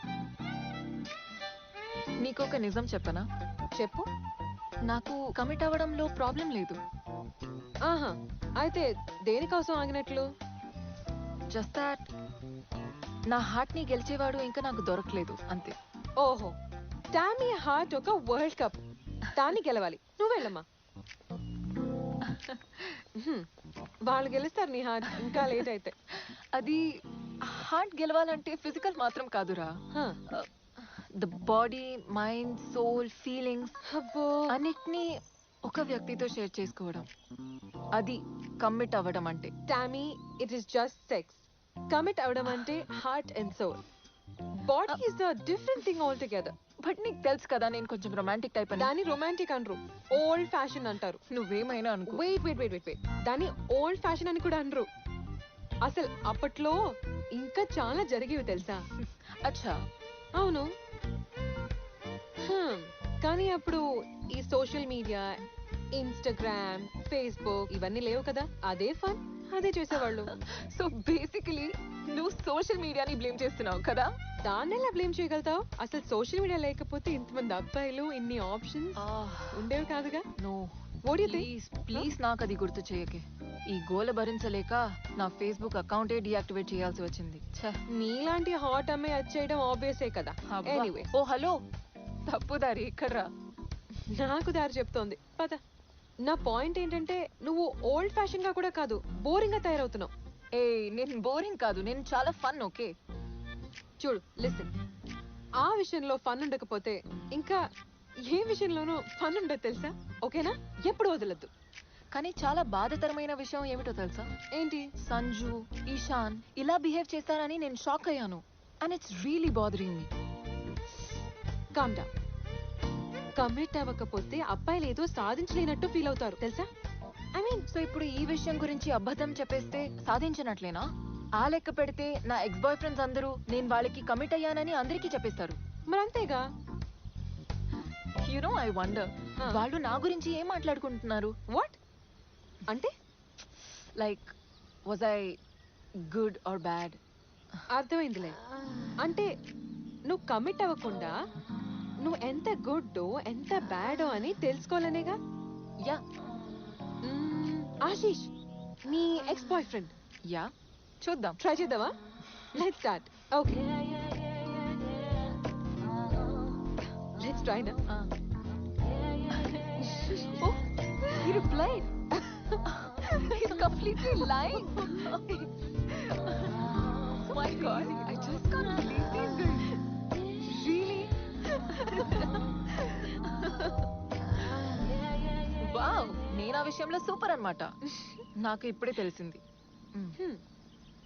నీకొక నిజం చెప్పనా? చెప్పు. నాకు కమిట్ అవ్వడంలో ప్రాబ్లం లేదు. ఆహా, అయితే దేనికోసం ఆగినట్లు? జస్ట్ దాట్ నా హార్ట్ ని గెలిచేవాడు ఇంకా నాకు దొరకలేదు అంతే. ఓహో, టామీ హార్ట్ ఒక వరల్డ్ కప్, దాన్ని గెలవాలి. నువ్వెళ్ళమ్మా. వాళ్ళు గెలుస్తారు నీ హార్ట్, ఇంకా లేట్ అయితే. అది హార్ట్ గెలవాలంటే ఫిజికల్ మాత్రం కాదురా. హా. The body, mind, soul, feelings అబ్బో, అన్నిటినీ ఒక వ్యక్తితో షేర్ చేసుకోవడం, అది కమిట్ అవ్వడం అంటే. Tommy, it is just sex. Commit అవడం అంటే heart and soul. Body is a different thing all together. But నీకు తెలుసు కదా నేను కొంచెం రొమాంటిక్ టైప్ అని. దాన్ని రొమాంటిక్ అనరు, ఓల్డ్ ఫ్యాషన్ అంటారు. నువ్వేమైనా అనుకో. Wait wait wait wait wait, దాన్ని ఓల్డ్ ఫ్యాషన్ అని కూడా అనరు. అసలు అప్పట్లో ఇంకా చాలా జరిగేవి తెలుసా? అచ్చా. అవును. కానీ అప్పుడు ఈ సోషల్ మీడియా, ఇన్స్టాగ్రామ్, ఫేస్బుక్ ఇవన్నీ లేవు కదా. అదే ఫన్, అదే చేసేవాళ్ళు. సో బేసికలీ నువ్వు సోషల్ మీడియాని బ్లేమ్ చేస్తున్నావు కదా. దాన్ని ఎలా బ్లేమ్ చేయగలుగుతావు? అసలు సోషల్ మీడియా లేకపోతే ఇంతమంది అబ్బాయిలు, ఇన్ని ఆప్షన్స్ ఉండేవి కాదుగా. No, What do you think? Please please నాకు అది గుర్తు చేయకే. ఈ గోల భరించలేక నా ఫేస్బుక్ అకౌంటే డీయాక్టివేట్ చేయాల్సి వచ్చింది. ఛ. నీలాంటి హాట్ అమ్మాయి వచ్చేయడం ఆబ్వియసే కదా. అబ్బా. ఎనీవే, ఓ హలో, తప్పుదారి ఇక్కడ్రా. నాకు దారి చెప్తోంది పద. నా పాయింట్ ఏంటంటే నువ్వు ఓల్డ్ ఫ్యాషన్ గా కూడా కాదు, బోరింగ్ గా తయారవుతున్నావు. ఏ నేను బోరింగ్ కాదు, నేను చాలా ఫన్. ఓకే చూడు, లిసన్. ఆ విషయంలో ఫన్ ఉండకపోతే ఇంకా ఏ విషయంలోనూ ఫన్ ఉండదు తెలుసా. ఓకేనా? ఎప్పుడు వదలద్దు. కానీ చాలా బాధాకరమైన విషయం ఏమిటో తెలుసా? ఏంటి? సంజు, ఈశాన్ ఇలా బిహేవ్ చేస్తారని నేను షాక్ అయ్యాను. And it's really bothering me. Calm down. Commit అవ్వకపోతే అబ్బాయిలు ఏదో సాధించలేనట్టు ఫీల్ అవుతారు తెలుసా? ఐ మీన్, సో ఇప్పుడు ఈ విషయం గురించి అబద్ధం చెప్పేస్తే సాధించినట్లేనా? ఆ లెక్క పెడితే నా ఎక్స్ బాయ్ ఫ్రెండ్స్ అందరూ నేను వాళ్ళకి కమిట్ అయ్యానని అందరికీ చెప్పేస్తారు. మరంతేగా. ఐ వండర్ వాళ్ళు నా గురించి ఏం మాట్లాడుకుంటున్నారు? వాట్ అంటే? Like was I good or bad? అర్థమైందిలే. అంటే నువ్వు కమిట్ అవ్వకుండా నువ్వు ఎంత గుడ్డో ఎంత బ్యాడో అని తెలుసుకోవాలనేగా. యా. ఆశీష్, నీ ఎక్స్ బాయ్ ఫ్రెండ్. యా, చూద్దాం. ట్రై చేద్దామా? Let's start. Okay, let's try now. Oh, he replied. He's completely lying. Oh my God, I just can't believe these guys. Really? Wow, నేను ఆ విషయంలో సూపర్ అన్నమాట. నాకు ఇప్పుడే తెలిసింది.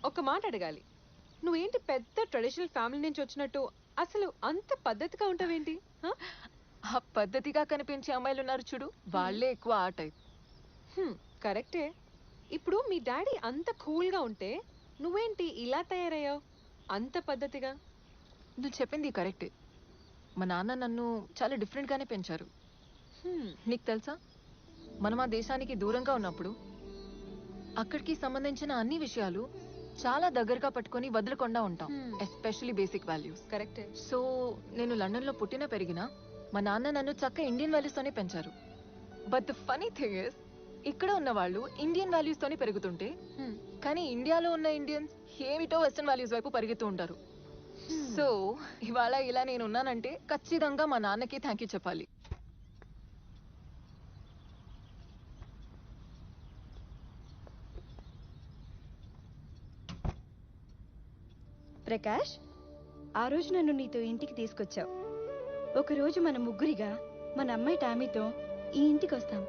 ఒక మాట అడగాలి. నువ్వేంటి పెద్ద ట్రెడిషనల్ ఫ్యామిలీ నుంచి వచ్చినట్టు అసలు అంత పద్ధతిగా ఉంటావేంటి? ఆ పద్ధతిగా కనిపించే అమ్మాయిలు ఉన్నారు చూడు, వాళ్ళే ఎక్కువ ఆ టైప్. కరెక్టే. ఇప్పుడు మీ డాడీ అంత కూల్ గా ఉంటే నువ్వేంటి ఇలా తయారయ్యావు అంత పద్ధతిగా? నువ్వు చెప్పింది కరెక్టే. మా నాన్న నన్ను చాలా డిఫరెంట్ గానే పెంచారు. నీకు తెలుసా, మనం ఆ దేశానికి దూరంగా ఉన్నప్పుడు అక్కడికి సంబంధించిన అన్ని విషయాలు చాలా దగ్గరగా పట్టుకొని వదలకుండా ఉంటాం. Especially basic values. కరెక్టే. సో నేను లండన్ లో పుట్టిన పెరిగినా మా నాన్న నన్ను చక్క ఇండియన్ వాల్యూస్ తోనే పెంచారు. But the funny thing is, ఇక్కడ ఉన్న వాళ్ళు ఇండియన్ వాల్యూస్ తోనే పెరుగుతుంటే కానీ ఇండియాలో ఉన్న ఇండియన్స్ ఏమిటో వెస్టర్న్ వాల్యూస్ వైపు పరిగెత్తూ ఉంటారు. సో ఇవాళ ఇలా నేను ఉన్నానంటే ఖచ్చితంగా మా నాన్నకి థ్యాంక్ యూ చెప్పాలి. ప్రకాష్, ఆ రోజు నన్ను నీతో ఇంటికి తీసుకొచ్చావు. ఒకరోజు మన ముగ్గురిగా మన అమ్మాయి టామీతో ఈ ఇంటికి వస్తాం.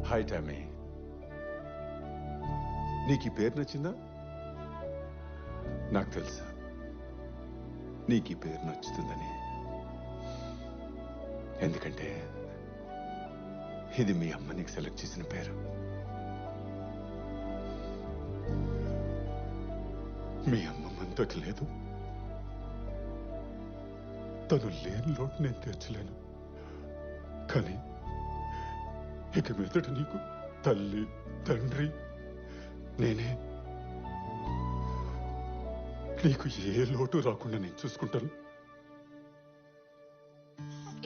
హాయ్ టామీ, నీకు ఈ పేరు నచ్చిందా? నాకు తెలుసా నీకు ఈ పేరు నచ్చుతుందని. ఎందుకంటే ఇది మీ అమ్మ నీకు సెలెక్ట్ చేసిన పేరు. మీ అమ్మ మనతోటి లేదు. తను లేని లోటు నేను తీర్చలేను. కానీ ఇక మీదట నీకు తల్లి తండ్రి నేనే. నీకు ఏ లోటు రాకుండా నేను చూసుకుంటాను.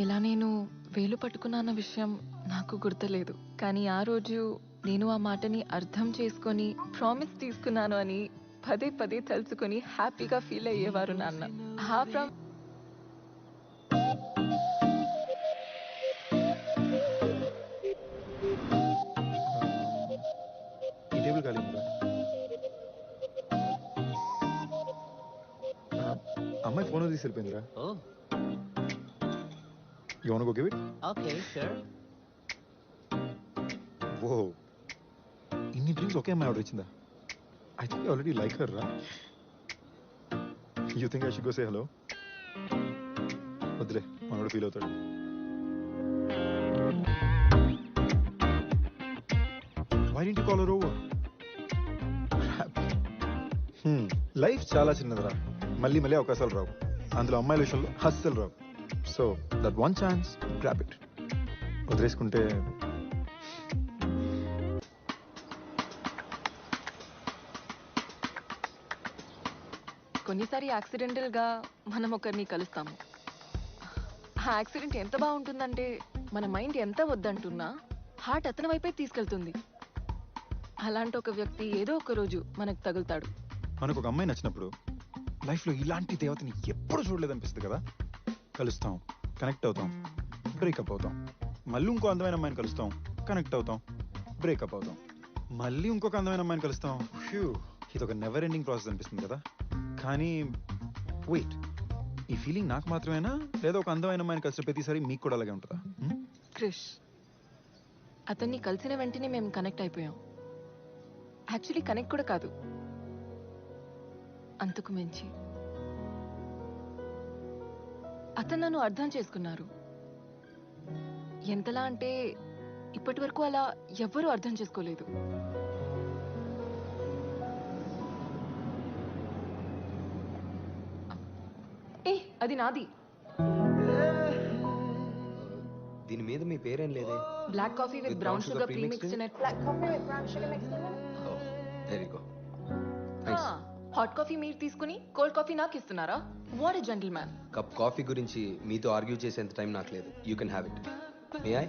ఇలా నేను వేలు పట్టుకున్న విషయం నాకు గుర్తులేదు. కానీ ఆ రోజు నేను ఆ మాటని అర్థం చేసుకొని ప్రామిస్ తీసుకున్నాను అని పదే పదే తలుచుకొని హ్యాపీగా ఫీల్ అయ్యేవారు నాన్న. ఈ టేబుల్ ఖాళీ ఉందా? అమ్మాయి ఫోన్ తీసి వెళ్ళిపోయిందిరా. Oh, You wanna go give it? okay, sure. Whoa. ఇన్ని డ్రింక్స్ ఒకే అమ్మాయి ఆర్డర్ ఇచ్చిందా? I think I already like her, రా. You think I should go say hello? వద్దులే, మనోడు ఫీల్ అవుతాడు. Why didn't you call her over? Life చాలా చిన్నదిరా. మళ్ళీ మళ్ళీ అవకాశాలు రావు. అందులో అమ్మాయిల విషయంలో అస్సలు రావు. So that one chance, grab it. వదిలేసుకుంటే కొన్నిసారి యాక్సిడెంటల్ గా మనం ఒకరిని కలుస్తాము. ఆ యాక్సిడెంట్ ఎంత బాగుంటుందంటే మన మైండ్ ఎంత వద్దంటున్నా హార్ట్ అతని వైపే తీసుకెళ్తుంది. అలాంటి ఒక వ్యక్తి ఏదో ఒక రోజు మనకు తగులుతాడు. మనకు ఒక అమ్మాయి నచ్చినప్పుడు లైఫ్లో ఇలాంటి దేవతని ఎప్పుడు చూడలేదనిపిస్తుంది కదా. కలుస్తాం, కనెక్ట్ అవుతాం, బ్రేకప్ అవుతాం. మళ్ళీ ఇంకో అందమైన అమ్మాయిని కలుస్తాం, కనెక్ట్ అవుతాం, బ్రేకప్ అవుతాం. మళ్ళీ ఇంకొక అందమైన అమ్మాయిని కలుస్తాం హ్యూ ఇది ఒక నెవర్ ఎండింగ్ ప్రాసెస్ అనిపిస్తుంది కదా కానీ వెయిట్ ఈ ఫీలింగ్ నాకు మాత్రమేనా లేదా ఒక అందమైన అమ్మాయిని కలిసిన ప్రతిసారి మీకు కూడా అలాగే ఉంటుందా క్రిష్ అతన్ని కలిసిన వెంటనే మేము కనెక్ట్ అయిపోయాం యాక్చువల్లీ కనెక్ట్ కూడా కాదు అంతకు మించి అతను నన్ను అర్థం చేసుకున్నారు ఎంతలా అంటే ఇప్పటి వరకు అలా ఎవ్వరూ అర్థం చేసుకోలేదు ఏ అది నాది దీని మీద మీ పేరేం లేదే black coffee with brown sugar premixed in it there you go hot coffee మీరు తీసుకుని కోల్డ్ కాఫీ నాకు ఇస్తున్నారా what a gentleman cup coffee గురించి మీతో ఆర్గ్యూ చేసేంత టైం నాకు లేదు you can have it may I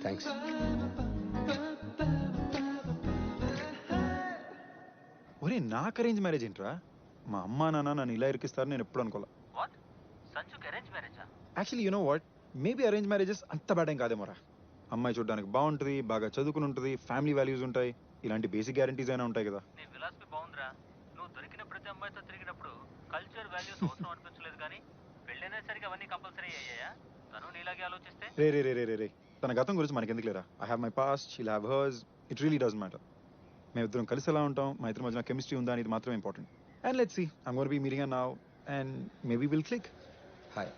thanks ఒరే నాకు అరేంజ్ మ్యారేజ్ ఏంట్రా మా అమ్మా నాన్న నన్ను ఇలా ఇరికిస్తారు నేను ఎప్పుడు అనుకోలే వాట్ సంజుకి అరేంజ్ మ్యారేజా actually you know what maybe arrange marriages అంత బ్యాడ్ ఏం కాదేమోరా అమ్మాయి చూడడానికి బాగుంటుంది బాగా చదువుకుని ఉంటుంది ఫ్యామిలీ వాల్యూస్ ఉంటాయి ఇలాంటి బేసిక్ గ్యారంటీస్ అయినా ఉంటాయి కదా నీ ఫిలాసఫీ బాగుందిరా నువ్వు దొరికిన ప్రతి అమ్మాయితో తిరిగినప్పుడు కల్చర్ వాల్యూస్ అవసరం అనిపించలేదు కానీ పెళ్ళైనసరికి అవన్నీ కంపల్సరీ అయ్యాయా తను నీలాగే ఆలోచిస్తే రే రే రే రే రే రే తన గతం గురించి మనకి ఎందుకు లేరా I have my past she'll have hurts it really doesn't matter మేము ఇద్దరం కలిసి ఎలా ఉంటాం మా ఇద్దరి మధ్యన కెమిస్ట్రీ ఉందా అనేది మాత్రమే important and let's see I'm gonna be meeting her now and maybe will click hi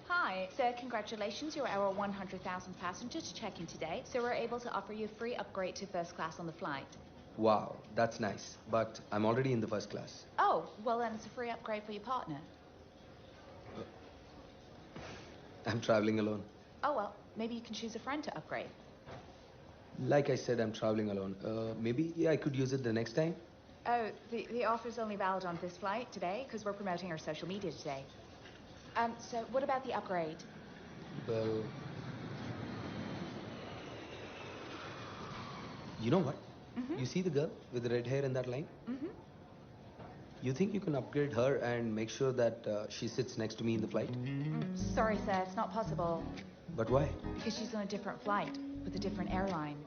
Hi, sir. Congratulations. You're our 100,000 passenger to check in today. So we're able to offer you a free upgrade to first class on the flight. Wow that's nice but I'm already in the first class Oh, well then it's a free upgrade for your partner. I'm travelling alone Oh well, maybe you can choose a friend to upgrade. Like I said I'm travelling alone maybe I could use it the next time Oh, the offer is only valid on this flight today because we're promoting our social media today. So what about the upgrade? Well, you know what? You see the girl with the red hair in that line? You think you can upgrade her and make sure that she sits next to me in the flight? Sorry, sir, it's not possible But why? because she's on a different flight with a different airline.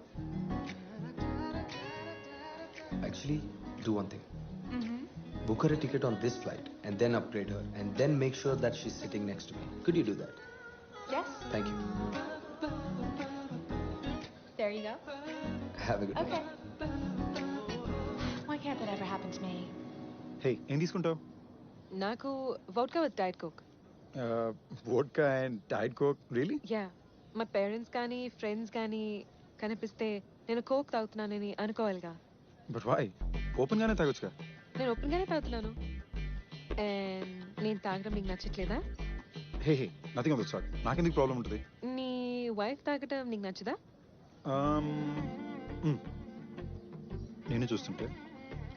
Actually, do one thing. Book her a ticket on this flight and then upgrade her and then make sure that she's sitting next to me. Could you do that? Yes? Thank you. There you go. Have a good Okay. day. Why can't that ever happen to me? హే ఏం తీసుకుంటావు నాకు vodka with diet coke vodka and diet coke really yeah మా parents కానీ friends కానీ కనిపిస్తే నేను coke తాగుతున్నానని అనుకోవాలిగా but why open గానే తాగొచ్చుగా నేను ఓపెన్గానే తాగుతున్నాను అండ్ నేను తాగడం నీకు నచ్చట్లేదా హే హే నథింగ్ ఆఫ్ ద సార్ట్ నాకెందుకు ప్రాబ్లం ఉంటుంది నీ వైఫ్ తాగడం నీకు నచ్చదా నేను చూస్తుంటే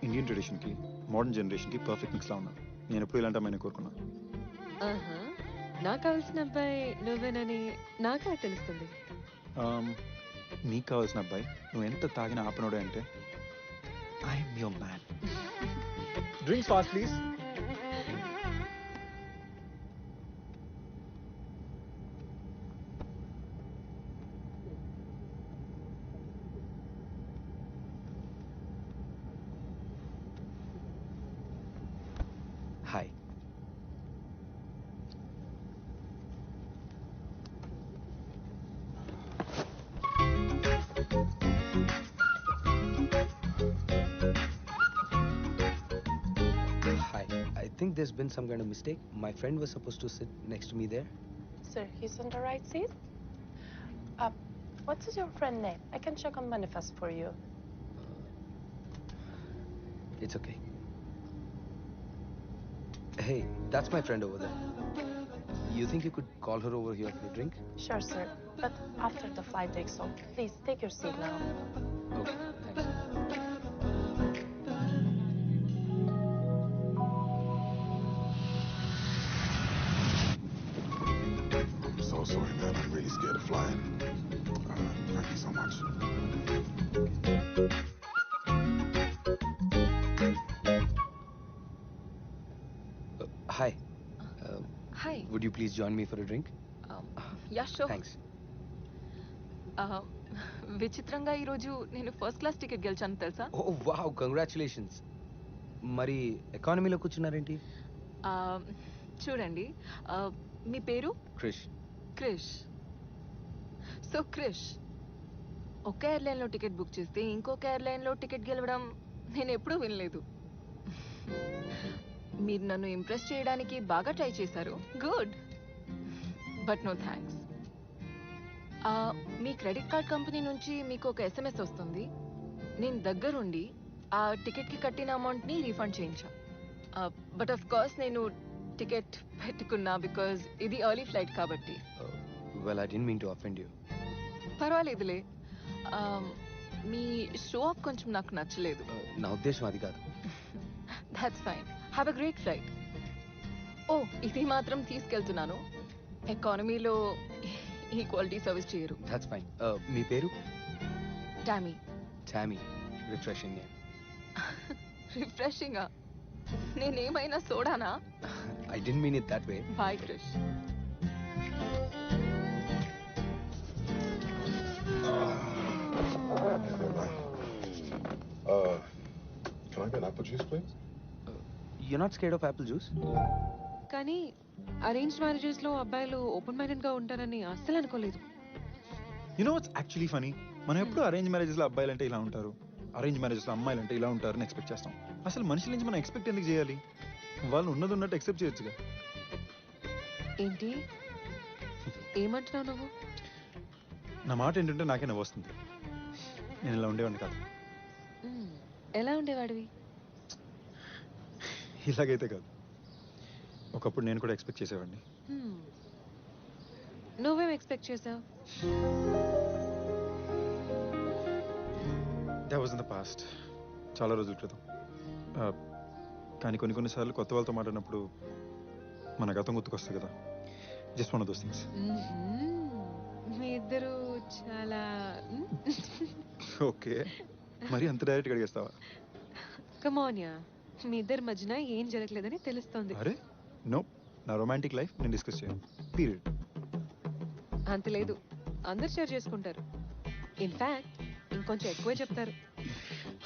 ఇండియన్ ట్రెడిషన్కి మోడర్న్ జనరేషన్కి పర్ఫెక్ట్ మిక్స్లా ఉన్నా నేను ఎప్పుడు ఇలాంటి అమ్మాయిని కోరుకున్నా ఆహా నాకు కావాల్సిన అబ్బాయి నువ్వేనని నాకే తెలుస్తుంది నీకు కావాల్సిన అబ్బాయి నువ్వు ఎంత తాగినా ఆపనోడే అంటే I'm your man drinks fast please Hi. Hi. I think there's been some kind of mistake. My friend was supposed to sit next to me there. Sir, he's on the right seat. What's your friend name? I can check on manifest for you. It's okay. Hey, that's my friend over there. You think you could call her over here for a drink? Sure, sir. But after the flight takes off, please take your seat now. Okay, thanks. I'm so sorry, man. I'm really scared of flying. Thank you so much. Hi. Hi. Would you please join me for a drink? Yeah, sure. Thanks. విచిత్రంగా ఈరోజు నేను first class ticket గెలిచాను తెలుసా? ఓ wow, congratulations. మరి ఎకానమీలో కూర్చున్నారేంటి? ఆ, చూడండి, ఆ, మీ పేరు? క్రిష్. క్రిష్. సో క్రిష్, ఒక ఎయిర్లైన్లో టికెట్ బుక్ చేస్తే ఇంకొక ఎయిర్లైన్లో టికెట్ గెలవడం నేను ఎప్పుడూ వినలేదు. మీరు నన్ను ఇంప్రెస్ చేయడానికి బాగా ట్రై చేశారు. Good, but no thanks. మీ క్రెడిట్ కార్డ్ కంపెనీ నుంచి మీకు ఒక ఎస్ఎంఎస్ వస్తుంది. నేను దగ్గరుండి ఆ టికెట్కి కట్టిన అమౌంట్ని రీఫండ్ చేయించా. బట్ ఆఫ్ కోర్స్ నేను టికెట్ పెట్టుకున్నా బికాజ్ ఇది ఎర్లీ ఫ్లైట్ కాబట్టి. Well, I don't mean to offend you. పర్వాలేదులే. మీ షో ఆఫ్ కొంచెం నాకు నచ్చలేదు. నా ఉద్దేశం అది కాదు. That's fine. Have a great flight. ఓ, ఇది మాత్రం తీసుకెళ్తున్నాను. ఎకానమీలో ఈక్వాలిటీ సర్వీస్ చేయరు. That's fine. మీ పేరు? టామీ. టామీ. Refreshing name. రిఫ్రెషింగా? నేనేమైనా సోడానా? I don't mean it that way. Bye Krish. Can I get apple juice, please? You not scared of apple juice? కానీ అరేంజ్ మ్యారేజెస్ లో అబ్బాయిలు ఓపెన్ మైండెడ్ గా ఉంటారని అస్సలు అనుకోలేదు. You know what's actually funny? మనం ఎప్పుడు అరేంజ్ మ్యారేజెస్ లో అబ్బాయిలు అంటే ఇలా ఉంటారు, అరేంజ్ మ్యారేజెస్ లో అమ్మాయిలు అంటే ఇలా ఉంటారని ఎక్స్పెక్ట్ చేస్తాం. అసలు మనుషుల నుంచి మనం ఎక్స్పెక్ట్ ఎందుకు చేయాలి? వాళ్ళు ఉన్నది ఉన్నట్టు ఎక్సెప్ట్ చేయొచ్చుగా. ఏంటి ఏమంటున్నావు నువ్వు? నా మాట ఏంటంటే నాకే నవ్వు వస్తుంది. నేను ఇలా ఉండేవాడిని కాదు. ఎలా ఉండేవాడివి? ఇలాగైతే కాదు. ఒకప్పుడు నేను కూడా ఎక్స్పెక్ట్ చేసేవాడిని. నువ్వేం ఎక్స్పెక్ట్ చేసావు? That was in the past, చాలా రోజుల క్రితం. కానీ కొన్నిసార్లు కొత్త వాళ్ళతో మాట్లాడినప్పుడు మన గతం గుర్తుకొస్తుంది కదా. Just one of those things. మీ ఇద్దరు చాలా ఓకే, మరి అంత డైరెక్ట్గా అడిగేస్తావా? కమాన్యా, మీ ఇద్దరి మధ్యన ఏం జరగలేదని తెలుస్తుంది. అరే నో, నా రొమాంటిక్ లైఫ్ నేను డిస్కస్ చేయను. పీరియడ్. అంత లేదు, అందరు షేర్ చేసుకుంటారు. ఇన్ఫాక్ట్ ఇంకొంచెం ఎక్కువే చెప్తారు.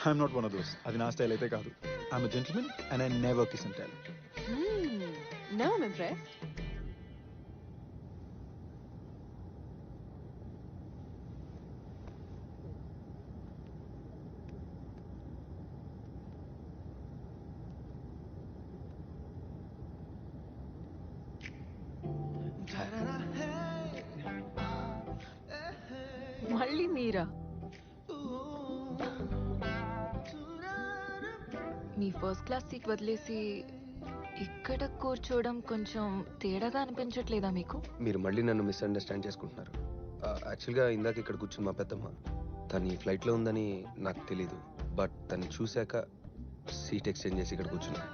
I'm not one of those. అది నా స్టైల్ అయితే కాదు. I'm a gentleman and I never kiss and tell. Now I'm impressed. మళ్ళీ మీరా? మీ ఫస్ట్ క్లాస్ సీట్ వదిలేసి ఇక్కడ కూర్చోవడం కొంచెం తేడాగా అనిపించట్లేదా మీకు? మీరు మళ్ళీ నన్ను మిస్అండర్స్టాండ్ చేసుకుంటున్నారు. యాక్చువల్గా ఇందాక ఇక్కడ కూర్చుని మా పెద్దమ్మ, తను ఈ ఫ్లైట్లో ఉందని నాకు తెలీదు. బట్ తను చూశాక సీట్ ఎక్స్చేంజ్ చేసి ఇక్కడ కూర్చున్నాను.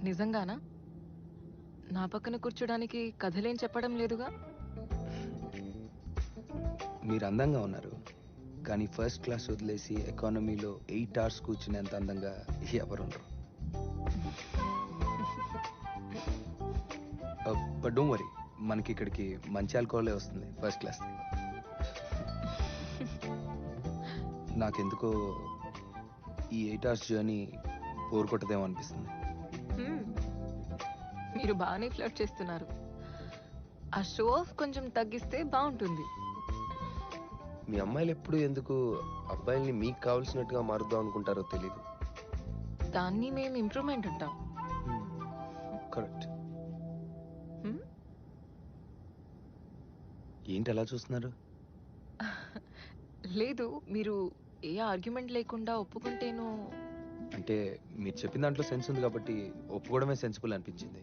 నిజంగానా? నా పక్కన కూర్చోడానికి కథలేం చెప్పడం లేదుగా. మీరు అందంగా ఉన్నారు, కానీ ఫస్ట్ క్లాస్ వదిలేసి ఎకానమీలో 8 hours కూర్చునేంత అందంగా ఎవరుండరు. బట్ డోంట్ వరీ, మనకి ఇక్కడికి మంచి ఆల్కహాలే వస్తుంది ఫస్ట్ క్లాస్. నాకెందుకో ఈ 8 hours జర్నీ బోర్ కొట్టదేమో అనిపిస్తుంది. మీరు బాగానే ఫ్లర్ట్ చేస్తున్నారు. ఆ షో ఆఫ్ కొంచెం తగ్గిస్తే బాగుంటుంది. మీ అమ్మాయిలు ఎప్పుడు ఎందుకు అబ్బాయిల్ని మీకు కావాల్సినట్టుగా మారుద్దాం అనుకుంటారో తెలీదు. దాన్ని మేము ఇంప్రూవ్మెంట్ అంటాం. కరెక్ట్. ఏంటి అలా చూస్తున్నారు? లేదు, మీరు ఏ ఆర్గ్యుమెంట్ లేకుండా ఒప్పుకుంటేను. అంటే మీరు చెప్పిన దాంట్లో సెన్స్ ఉంది కాబట్టి ఒప్పుకోవడమే సెన్సిబుల్ అనిపించింది.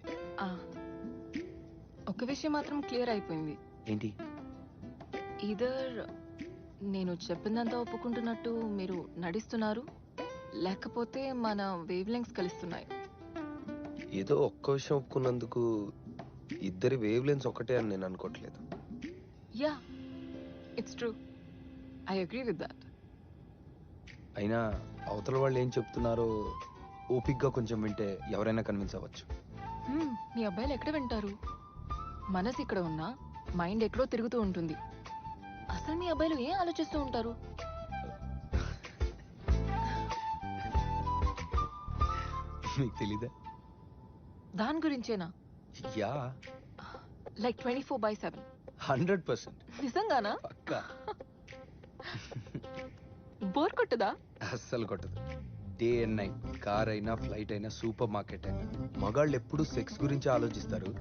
ఒక విషయం మాత్రం క్లియర్ అయిపోయింది. ఏంటి? ఈదర్ నేను చెప్పినంత ఒప్పుకుంటున్నట్టు మీరు నటిస్తున్నారు, లేకపోతే మన వేవ్ లెంగ్స్ కలుస్తున్నాయి. ఏదో ఒక్క విషయం ఒప్పుకున్నందుకు ఇద్దరి వేవ్ లెన్స్ ఒకటే అని నేను అనుకోవట్లేదు. Yeah, it's true. I agree with that. అయినా అవతల వాళ్ళు ఏం చెప్తున్నారో ఓపిక్గా కొంచెం వింటే ఎవరైనా కన్విన్స్ అవ్వచ్చు. మీ అబ్బాయిలు ఎక్కడ వింటారు? మనసు ఇక్కడ ఉన్నా మైండ్ ఎక్కడో తిరుగుతూ ఉంటుంది. అసలు మీ అబ్బాయిలు ఏం ఆలోచిస్తూ ఉంటారు? మీకు తెలీదా? దాని గురించేనా? Yeah, like 24/7? 100% నిజంగానా? పక్కా. బోర్ కొట్టదా? అస్సలు కొట్టదు. డే అండ్ నైట్, కార్ అయినా ఫ్లైట్ అయినా సూపర్ మార్కెట్ అయినా మగాళ్ళు ఎప్పుడు సెక్స్ గురించి ఆలోచిస్తారు.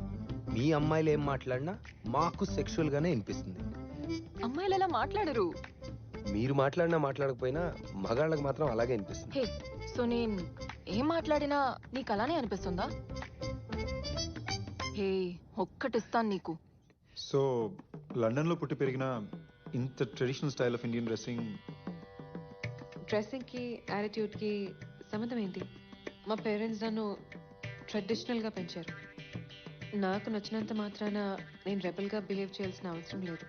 మీ అమ్మాయిలు ఏం మాట్లాడినా మాకు సెక్షువల్ గానే అనిపిస్తుంది. అమ్మాయిలు అలా మాట్లాడరు. మీరు మాట్లాడినా మాట్లాడకపోయినా మగాళ్ళకి మాత్రం అలాగే అనిపిస్తుంది. హే, సో నేను ఏం మాట్లాడినా నీకు అలానే అనిపిస్తుందా? హే, ఒక్కటిస్తాను నీకు. సో లండన్లో పుట్టి పెరిగిన ఇంత traditional style of Indian dressing డ్రెస్సింగ్కి యాటిట్యూడ్కి సంబంధం ఏంటి? మా పేరెంట్స్ నన్ను ట్రెడిషనల్గా పెంచారు. నాకు నచ్చినంత మాత్రాన నేను రెబల్గా బిహేవ్ చేయాల్సిన అవసరం లేదు.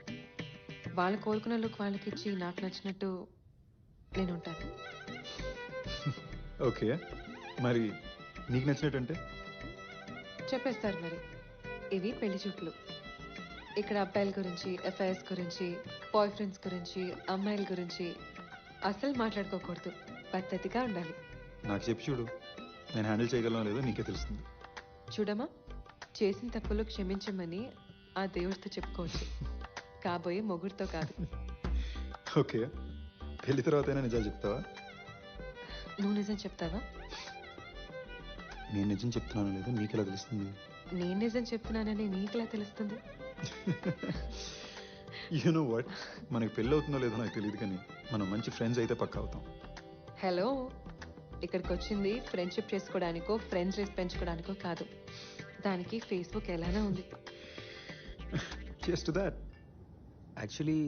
వాళ్ళు కోరుకున్న లుక్ వాళ్ళకి ఇచ్చి నాకు నచ్చినట్టు నేను ఉంటాను. ఓకే, మరి నీకు నచ్చినట్టంటే? చెప్పేస్తారు మరి. ఇవి పెళ్లి చూపులు. ఇక్కడ అబ్బాయిల గురించి, అఫైర్స్ గురించి, బాయ్ ఫ్రెండ్స్ గురించి, అమ్మాయిల గురించి అసలు మాట్లాడుకోకూడదు. పద్ధతిగా ఉండాలి. నాకు చెప్పి చూడు, నేను హ్యాండిల్ చేయగలనో లేదో నీకే తెలుస్తుంది. చూడమ్మా, చేసిన తప్పులు క్షమించమని ఆ దేవుడితో చెప్పుకోవచ్చు, కాబోయే మొగుడితో కాదు. ఓకే, పెళ్లి తర్వాత నిజాలు చెప్తావా? నువ్వు నిజం చెప్తావా? నేను నిజం చెప్తున్నానో లేదో నీకెలా తెలుస్తుంది? నేను నిజం చెప్తున్నానని నీకులా తెలుస్తుంది? యు నో వాట్, మనకి పెళ్ళి అవుతుందో లేదో నాకు తెలియదు, కానీ మనం మంచి ఫ్రెండ్స్ అయితే పక్కా అవుతాం. హలో, ఇక్కడికి వచ్చింది ఫ్రెండ్షిప్ చేసుకోవడానికో ఫ్రెండ్స్ లిస్ట్ పెంచుకోవడానికో కాదు. దానికి ఫేస్బుక్ ఎలానే ఉంది. Just that. యాక్చువల్లీ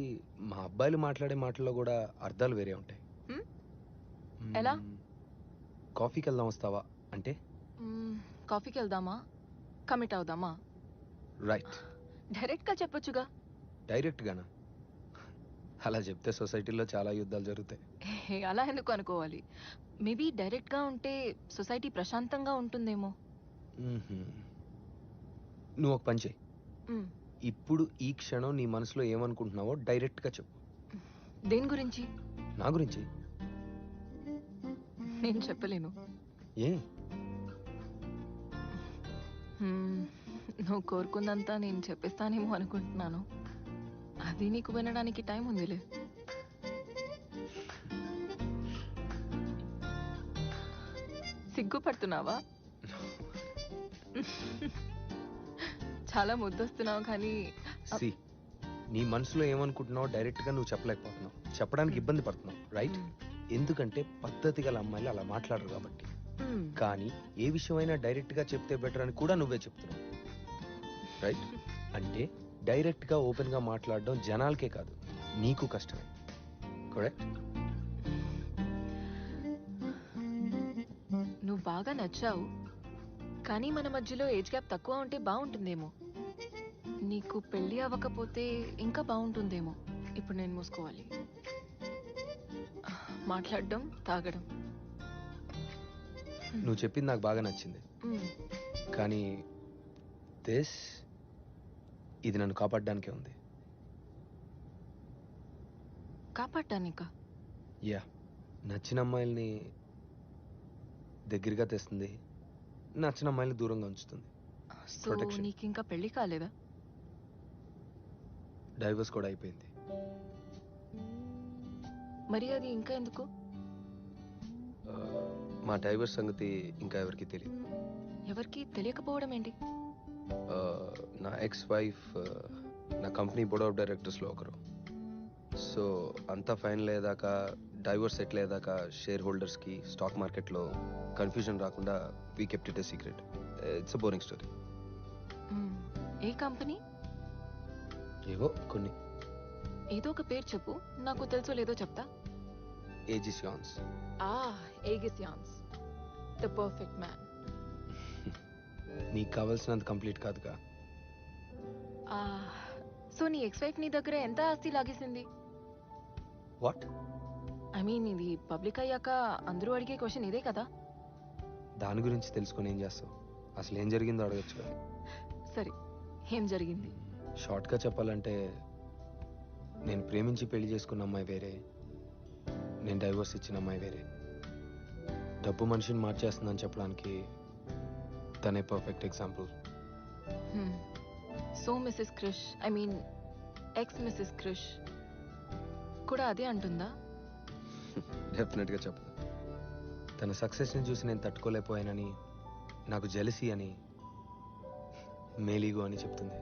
మా అబ్బాయిలు మాట్లాడే మాటల్లో కూడా అర్థాలు వేరే ఉంటాయి. ఎలా? కాఫీకి వెళ్దాం వస్తావా అంటే కాఫీకి వెళ్దామా? కమిట్ అవుదామా? రైట్. డైరెక్ట్గా చెప్పొచ్చుగా. డైరెక్ట్గానా? అలా చెప్తే సొసైటీలో చాలా యుద్ధాలు జరుగుతాయి. హే, అలా ఎందుకు అనుకోవాలి? మేబీ డైరెక్ట్గా ఉంటే సొసైటీ ప్రశాంతంగా ఉంటుందేమో. నువ్వు ఒక పని చేయి. మ్మ్. ఇప్పుడు ఈ క్షణం నీ మనసులో ఏమనుకుంటున్నావో డైరెక్ట్గా చెప్పు. దేని గురించి? నా గురించి. నేను చెప్పలేను. ఏ? నువ్వు కోరుకుందంతా నేను చెప్పేస్తానేమో అనుకుంటున్నాను. అది నీకు వినడానికి టైం ఉందిలే. సిగ్గుపడుతున్నావా? చాలా ముద్దొస్తున్నావు కానీ సి, నీ మనసులో ఏమనుకుంటున్నావో డైరెక్ట్గా నువ్వు చెప్పలేకపోతున్నావు. చెప్పడానికి ఇబ్బంది పడుతున్నావు, రైట్? ఎందుకంటే పద్ధతి గల అమ్మాయిలు అలా మాట్లాడరు కాబట్టి. కానీ ఏ విషయమైనా డైరెక్ట్గా చెప్తే బెటర్ అని కూడా నువ్వే చెప్తున్నావు, రైట్? అంటే డైరెక్ట్గా ఓపెన్గా మాట్లాడడం జనాలకే కాదు నీకు కష్టమే, కరెక్ట్? నువ్వు బాగా నచ్చావు, కానీ మన మధ్యలో ఏజ్ గ్యాప్ తక్కువ ఉంటే బాగుంటుందేమో. నీకు పెళ్ళి అవ్వకపోతే ఇంకా బాగుంటుందేమో. ఇప్పుడు నేను మూసుకోవాలి. మాట్లాడడం, తాగడం. నువ్వు చెప్పింది నాకు బాగా నచ్చింది, కానీ ఇది నన్ను కాపాడడానికే ఉంది. కాపాడటానికా? యా, నచ్చిన అమ్మాయిల్ని దగ్గరగా తెస్తుంది, నచ్చిన అమ్మాయిల్ని దూరంగా ఉంచుతుంది. So Protection. నీకు ఇంకా పెళ్లి కాలేదా? డైవర్స్ కూడా అయిపోయింది. మరి అది ఇంకా ఎందుకు? మా డైవర్స్ సంగతి ఇంకా ఎవరికి తెలియదు. ఎవరికి తెలియకపోవడం ఏంటి? నా ఎక్స్ వైఫ్ నా కంపెనీ బోర్డ్ ఆఫ్ డైరెక్టర్స్లో ఒకరు. సో అంతా ఫైనల్ అయ్యేదాకా, డైవర్స్ సెటిల్ అయ్యేదాకా షేర్ హోల్డర్స్కి స్టాక్ మార్కెట్లో కన్ఫ్యూజన్ రాకుండా we kept it a secret. It's a boring story. A company? ఏవో కొన్ని. ఏదో ఒక పేరు చెప్పు, నాకు తెలుసో లేదో చెప్తా. ఏజిస్ యాన్స్. ఏగిస్ యాన్స్, ద పర్ఫెక్ట్ మ్యాన్. నీకు కావాల్సినంత కంప్లీట్ కాదుగా. సో నీ ఎక్స్ వైఫ్ నీ దగ్గర ఎంత ఆస్తి లాగేసింది? వాట్? ఐ మీన్ ఇది పబ్లిక్ అయ్యాక అందరూ అడిగే క్వశ్చన్ ఇదే కదా. దాని గురించి తెలుసుకొని ఏం చేస్తావు? అసలు ఏం జరిగిందో అడగచ్చు కదా. సరే, ఏం జరిగింది? షార్ట్గా చెప్పాలంటే నేను ప్రేమించి పెళ్లి చేసుకున్న అమ్మాయి వేరే, నేను డైవోర్స్ ఇచ్చిన అమ్మాయి వేరే. డబ్బు మనిషిని మార్చేస్తుందని చెప్పడానికి తనే perfect example. So Mrs Krish, I mean ex Mrs Krish కూడా అదే అంటుందా? డెఫినెట్గా చెప్పదు. తన సక్సెస్ని చూసి నేను తట్టుకోలేకపోయానని, నాకు జెలసీ అని, మేలీగో అని చెప్తుంది.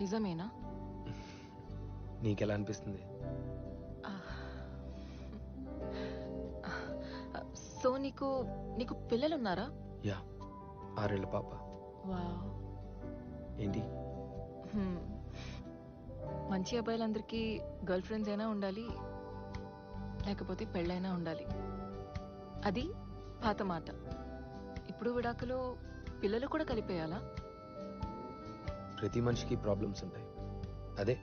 నిజమేనా? నీకెలా అనిపిస్తుంది? సో నీకు నీకు పిల్లలున్నారా? యా, 6 ఏళ్ల పాప. వావ్. ఏంటి? మంచి అబ్బాయిలందరికీ గర్ల్ ఫ్రెండ్స్ అయినా ఉండాలి, లేకపోతే పెళ్ళైనా ఉండాలి. అది పాత మాట. ఇప్పుడు విడాకులు పిల్లలు కూడా కలిపేయాలా? ప్రతి మనిషికి ప్రాబ్లమ్స్ ఉంటాయి, అదే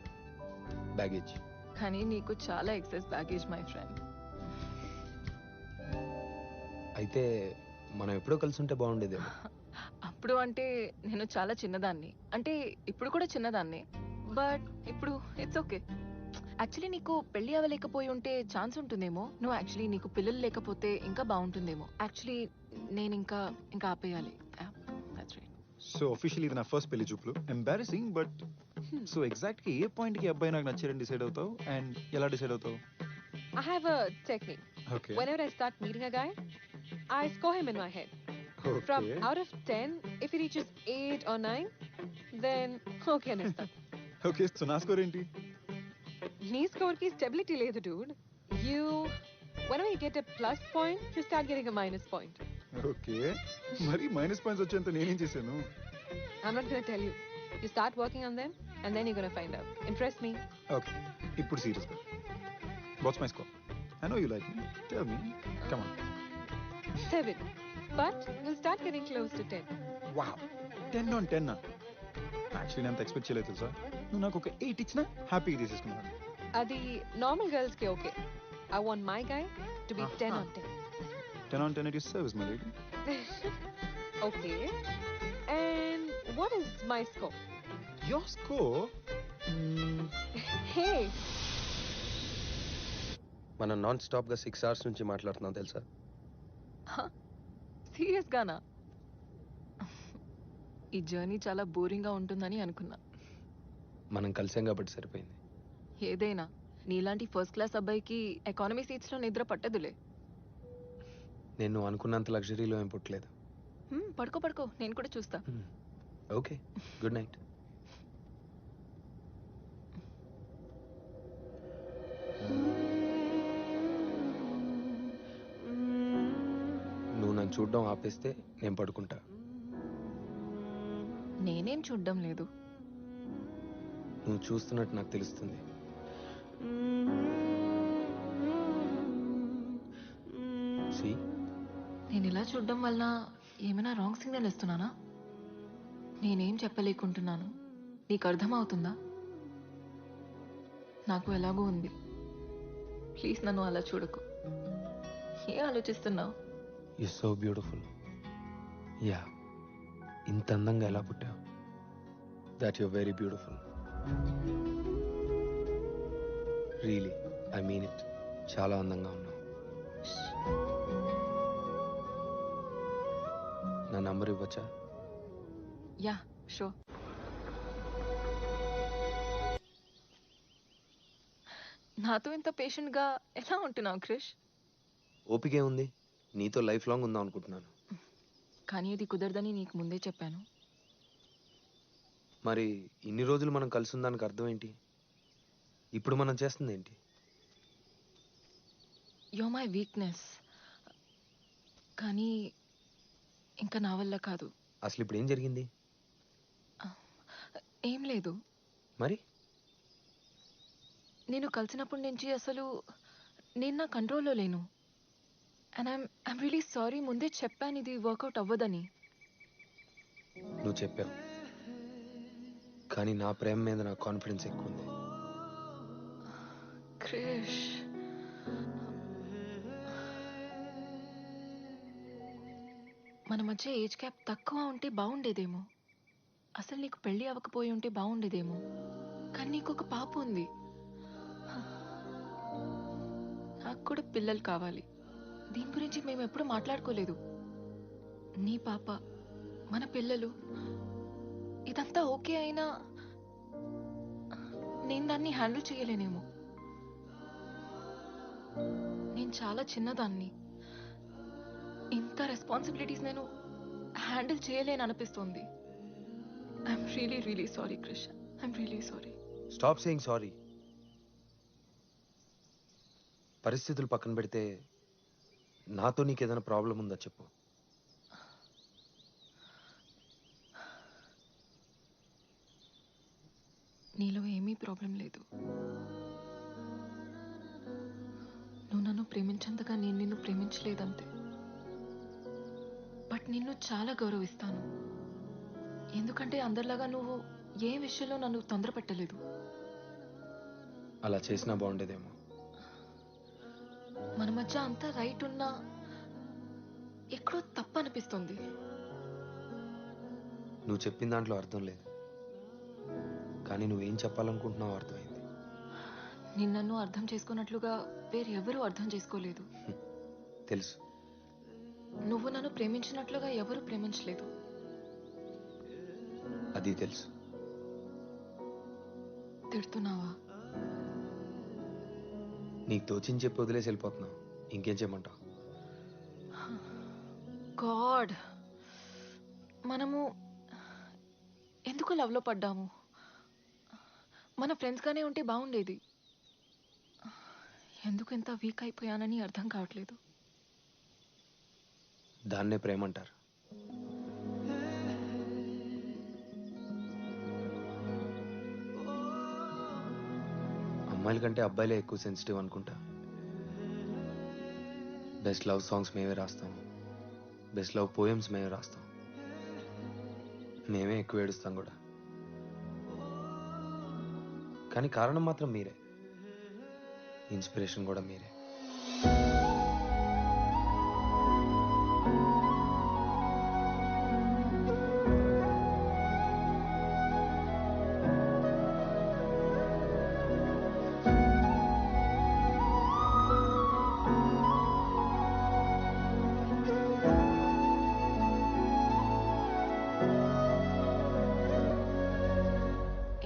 బ్యాగేజ్. కానీ నీకు చాలా ఎక్సెస్ బ్యాగేజ్ మై ఫ్రెండ్. అయితే మనం ఎప్పుడో కలిసి ఉంటే బాగుండేదేమో. అప్పుడు అంటే నేను చాలా చిన్నదాన్ని, అంటే ఇప్పుడు కూడా చిన్నదాన్ని, బట్ ఇప్పుడు ఇట్స్ ఓకే. యాక్చువల్లీ నీకు పెళ్లి అవ్వలేకపోయి ఉంటే ఛాన్స్ ఉంటుందేమో. నువ్వు యాక్చువల్లీ నీకు పిల్లలు లేకపోతే ఇంకా బాగుంటుందేమో. యాక్చువల్లీ నేను ఇంకా ఆపేయాలి. సో ఒఫిషియల్ ఇది నా ఫస్ట్ పెళ్లి చూపులు. ఎంబారసింగ్, బట్ సో ఎగ్జాక్ట్ గా ఏ పాయింట్ కి అబ్బాయి నాకు నచ్చారని డిసైడ్ అవుతావు అండ్ ఎలా డిసైడ్ అవుతావు? I have a technique. Okay Whenever I start meeting a guy, I score him in my head. From okay out of 10, if he reaches 8 or 9, then okay Nista. Okay so నా score ఏంటి? Knee score ki stability లేదు dude. You, whenever you get a plus point, you start getting a minus point. Okay మరి minus points వచ్చేంత నేనేం చేశాను? I'm not gonna tell you. You start working on them, and then you're gonna find out. Impress me. Okay ఇప్పుడు serious గా, what's my score? I know you like me, tell me, come on. 7. But you'll start getting close to 10. Wow, 10 on 10 actually నేను expect చేయలేదు తెలుసా. నువ్వు నాకు ఒక 8 ఇచ్చినా హ్యాపీగా తీసేసుకున్నాను. Adi normal girls ki okay. I want my guy to be 10 on 10. 10 on 10 at your service, my lady. Okay. And what is my score? Your score? Hey. మనం నాన్ స్టాప్గా 6 hours నుంచి మాట్లాడుతున్నాం తెలుసా? సీరియస్ గానా? ఈ జర్నీ చాలా boring గా ఉంటుందని అనుకున్నా. మనం కలిసాం కాబట్టి సరిపోయింది. ఏదైనా నీలాంటి ఫస్ట్ క్లాస్ అబ్బాయికి ఎకానమీ సీట్స్ లో నిద్ర పట్టదులే. నేను అనుకున్నంత లగ్జరీలో ఏం పుట్టలేదు. పడుకో, నేను కూడా చూస్తా. Okay, good night. నువ్వు నన్ను చూడడం ఆపేస్తే నేను పడుకుంటా. నేనేం చూడ్డం లేదు. నువ్వు చూస్తున్నట్టు నాకు తెలుస్తుంది. See? నేను ఇలా చూడడం వల్ల ఏమైనా రాంగ్ సిగ్నల్ ఇస్తున్నానా? నేనేం చెప్పలేకుంటున్నాను, నీకు అర్థమవుతుందా? నాకు ఎలాగో ఉంది, ప్లీజ్ నన్ను అలా చూడకు. ఏం ఆలోచిస్తున్నావు? You're so beautiful. యా, ఇంత అందంగా ఎలా పుట్టావు? That you're very beautiful. Really, I mean it. చాలా అందంగా ఉన్నావు. నా నంబర్ ఇవ్వచ్చా? Yeah, sure. నాతో ఇంత పేషెంట్ గా ఎలా ఉంటున్నావు క్రిష్? ఓపికే ఉంది, నీతో లైఫ్ లాంగ్ ఉందాం అనుకుంటున్నాను. కానీ ఇది కుదరదని నీకు ముందే చెప్పాను. మరి ఇన్ని రోజులు మనం కలిసి ఉందానికి అర్థం ఏంటి? ఇప్పుడు మనం చేస్తుంది ఏంటి? యు మై వీక్నెస్, కానీ ఇంకా నా వల్ల కాదు. అసలు ఇప్పుడు ఏం జరిగింది? ఏం లేదు. మరి నేను కలిసినప్పటి నుంచి అసలు నేను నా కంట్రోల్లో లేను. And I'm really sorry. ముందే చెప్పాను ఇది వర్కౌట్ అవ్వదని. నువ్వు చెప్పావు, కానీ నా ప్రేమ మీద నా కాన్ఫిడెన్స్ ఎక్కువ ఉంది. క్రిష్, మన మధ్య ఏజ్ గ్యాప్ తక్కువ ఉంటే బాగుండేదేమో. అసలు నీకు పెళ్లి అవ్వకపోయి ఉంటే బాగుండేదేమో. కానీ నీకు ఒక పాప ఉంది. నాకు కూడా పిల్లలు కావాలి. దీని గురించి మేము ఎప్పుడు మాట్లాడుకోలేదు. నీ పాప, మన పిల్లలు, ఇదంతా ఓకే అయినా నేను దాన్ని హ్యాండిల్ చేయలేనేమో. నేను చాలా చిన్నదాన్ని. ఇంత రెస్పాన్సిబిలిటీస్ నేను హ్యాండిల్ చేయలేను అనిపిస్తుంది. I'm really really sorry Krish. I'm really sorry. Stop saying sorry. పరిస్థితులు పక్కన పెడితే నాతో నీకు ఏదైనా ప్రాబ్లం ఉందా చెప్పు. నీలో ఏమీ ప్రాబ్లం లేదు. నువ్వు నన్ను ప్రేమించేంతగా నేను నిన్ను ప్రేమించలేదంతే. బట్ నిన్ను చాలా గౌరవిస్తాను. ఎందుకంటే అందరిలాగా నువ్వు ఏ విషయంలో నన్ను తొందర పెట్టలేదు. అలా చేసినా బాగుండేదేమో. మన మధ్య అంతా రైట్ ఉన్నా ఎక్కడో తప్పు అనిపిస్తుంది. నువ్వు చెప్పిన దాంట్లో అర్థం లేదు, కానీ నువ్వేం చెప్పాలనుకుంటున్నావు అర్థమైంది. నిన్ను అర్థం చేసుకున్నట్లుగా వేరెవరూ అర్థం చేసుకోలేదు. తెలుసు. నువ్వు నన్ను ప్రేమించినట్లుగా ఎవరూ ప్రేమించలేదు. అది తెలుసు. తిడుతున్నావా? నీకు తోచించి చెప్పి వదిలేసి వెళ్ళిపోతున్నావు. ఇంకేం చేయమంటావు? గాడ్, మనము ఎందుకు లవ్లో పడ్డాము? మన ఫ్రెండ్స్గానే ఉంటే బాగుండేది. ఎందుకు ఇంత వీక్ అయిపోయానని అర్థం కావట్లేదు. దాన్నే ప్రేమ అంటారు. అమ్మాయిల కంటే అబ్బాయిలే ఎక్కువ సెన్సిటివ్ అనుకుంటా. బెస్ట్ లవ్ సాంగ్స్ మేమే రాస్తాం, బెస్ట్ లవ్ పోయమ్స్ మేమే రాస్తాం, మేమే ఎక్కువ ఏడుస్తాం కూడా. కానీ కారణం మాత్రం మీరే, ఇన్స్పిరేషన్ కూడా మీరే.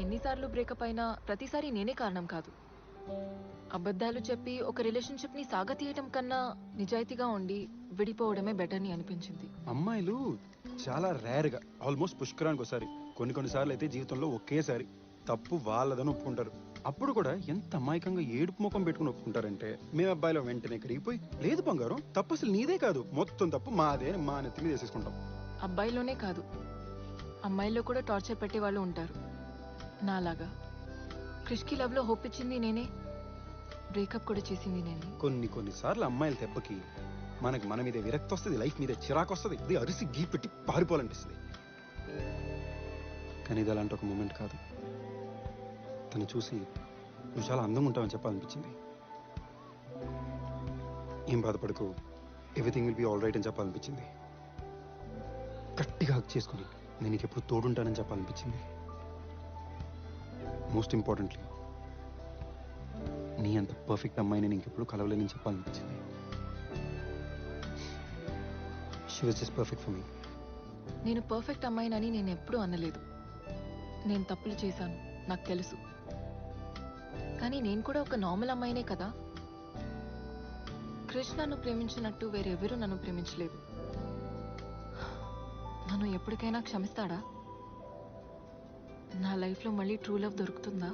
ఎన్నిసార్లు బ్రేకప్ అయినా ప్రతిసారి నేనే కారణం కాదు. అబద్ధాలు చెప్పి ఒక రిలేషన్షిప్ ని సాగతీయటం కన్నా నిజాయితీగా ఉండి విడిపోవడమే బెటర్ అని అనిపించింది. అమ్మాయిలు చాలా రేర్ గా, ఆల్మోస్ట్ పుష్కరానికి ఒకసారి, కొన్నిసార్లు అయితే జీవితంలో ఒకేసారి తప్పు వాళ్ళదని ఒప్పుకుంటారు. అప్పుడు కూడా ఎంత అమాయకంగా ఏడుపు ముఖం పెట్టుకుని ఒప్పుకుంటారంటే, మేము అబ్బాయిలో వెంటనే కరిగిపోయి, లేదు బంగారం తప్పు అసలు నీదే కాదు, మొత్తం తప్పు మాదే అని మా నెత్తి మీద వేసేసుకుంటాం. అబ్బాయిలోనే కాదు, అమ్మాయిల్లో కూడా టార్చర్ పెట్టే వాళ్ళు ఉంటారు నాలాగా. క్రిష్కి లవ్ లో హోప్ ఇచ్చింది నేనే, బ్రేకప్ కూడా చేసింది నేనే. కొన్నిసార్లు అమ్మాయిల దెబ్బకి మనకి మన మీదే విరక్తి వస్తుంది, లైఫ్ మీద చిరాకు వస్తుంది, ఇది అరిసి గీ పెట్టి పారిపోవాలనిపిస్తుంది. కానీ ఇది అలాంటి ఒక మూమెంట్ కాదు. తను చూసి నువ్వు చాలా అందంగా ఉంటావని చెప్పాలనిపించింది. ఏం బాధపడకు, everything will be all right అని చెప్పాలనిపించింది. గట్టిగా హక్ చేసుకుని నేను నీకు ఎప్పుడు తోడుంటానని చెప్పాలనిపించింది. మోస్ట్ ఇంపార్టెంట్లీ నీ అంత పర్ఫెక్ట్ అమ్మాయిని నేను ఎప్పుడు కలవలేనని చెప్పాలనిపించింది. She was just perfect for me. నేను పర్ఫెక్ట్ అమ్మాయినని నేను ఎప్పుడూ అనలేదు. నేను తప్పులు చేశాను, నాకు తెలుసు. కానీ నేను కూడా ఒక నార్మల్ అమ్మాయినే కదా. క్రిష్ నన్ను ప్రేమించినట్టు వేరెవరూ నన్ను ప్రేమించలేదు. నన్ను ఎప్పటికైనా క్షమిస్తాడా? నా లైఫ్లో మళ్ళీ ట్రూ లవ్ దొరుకుతుందా?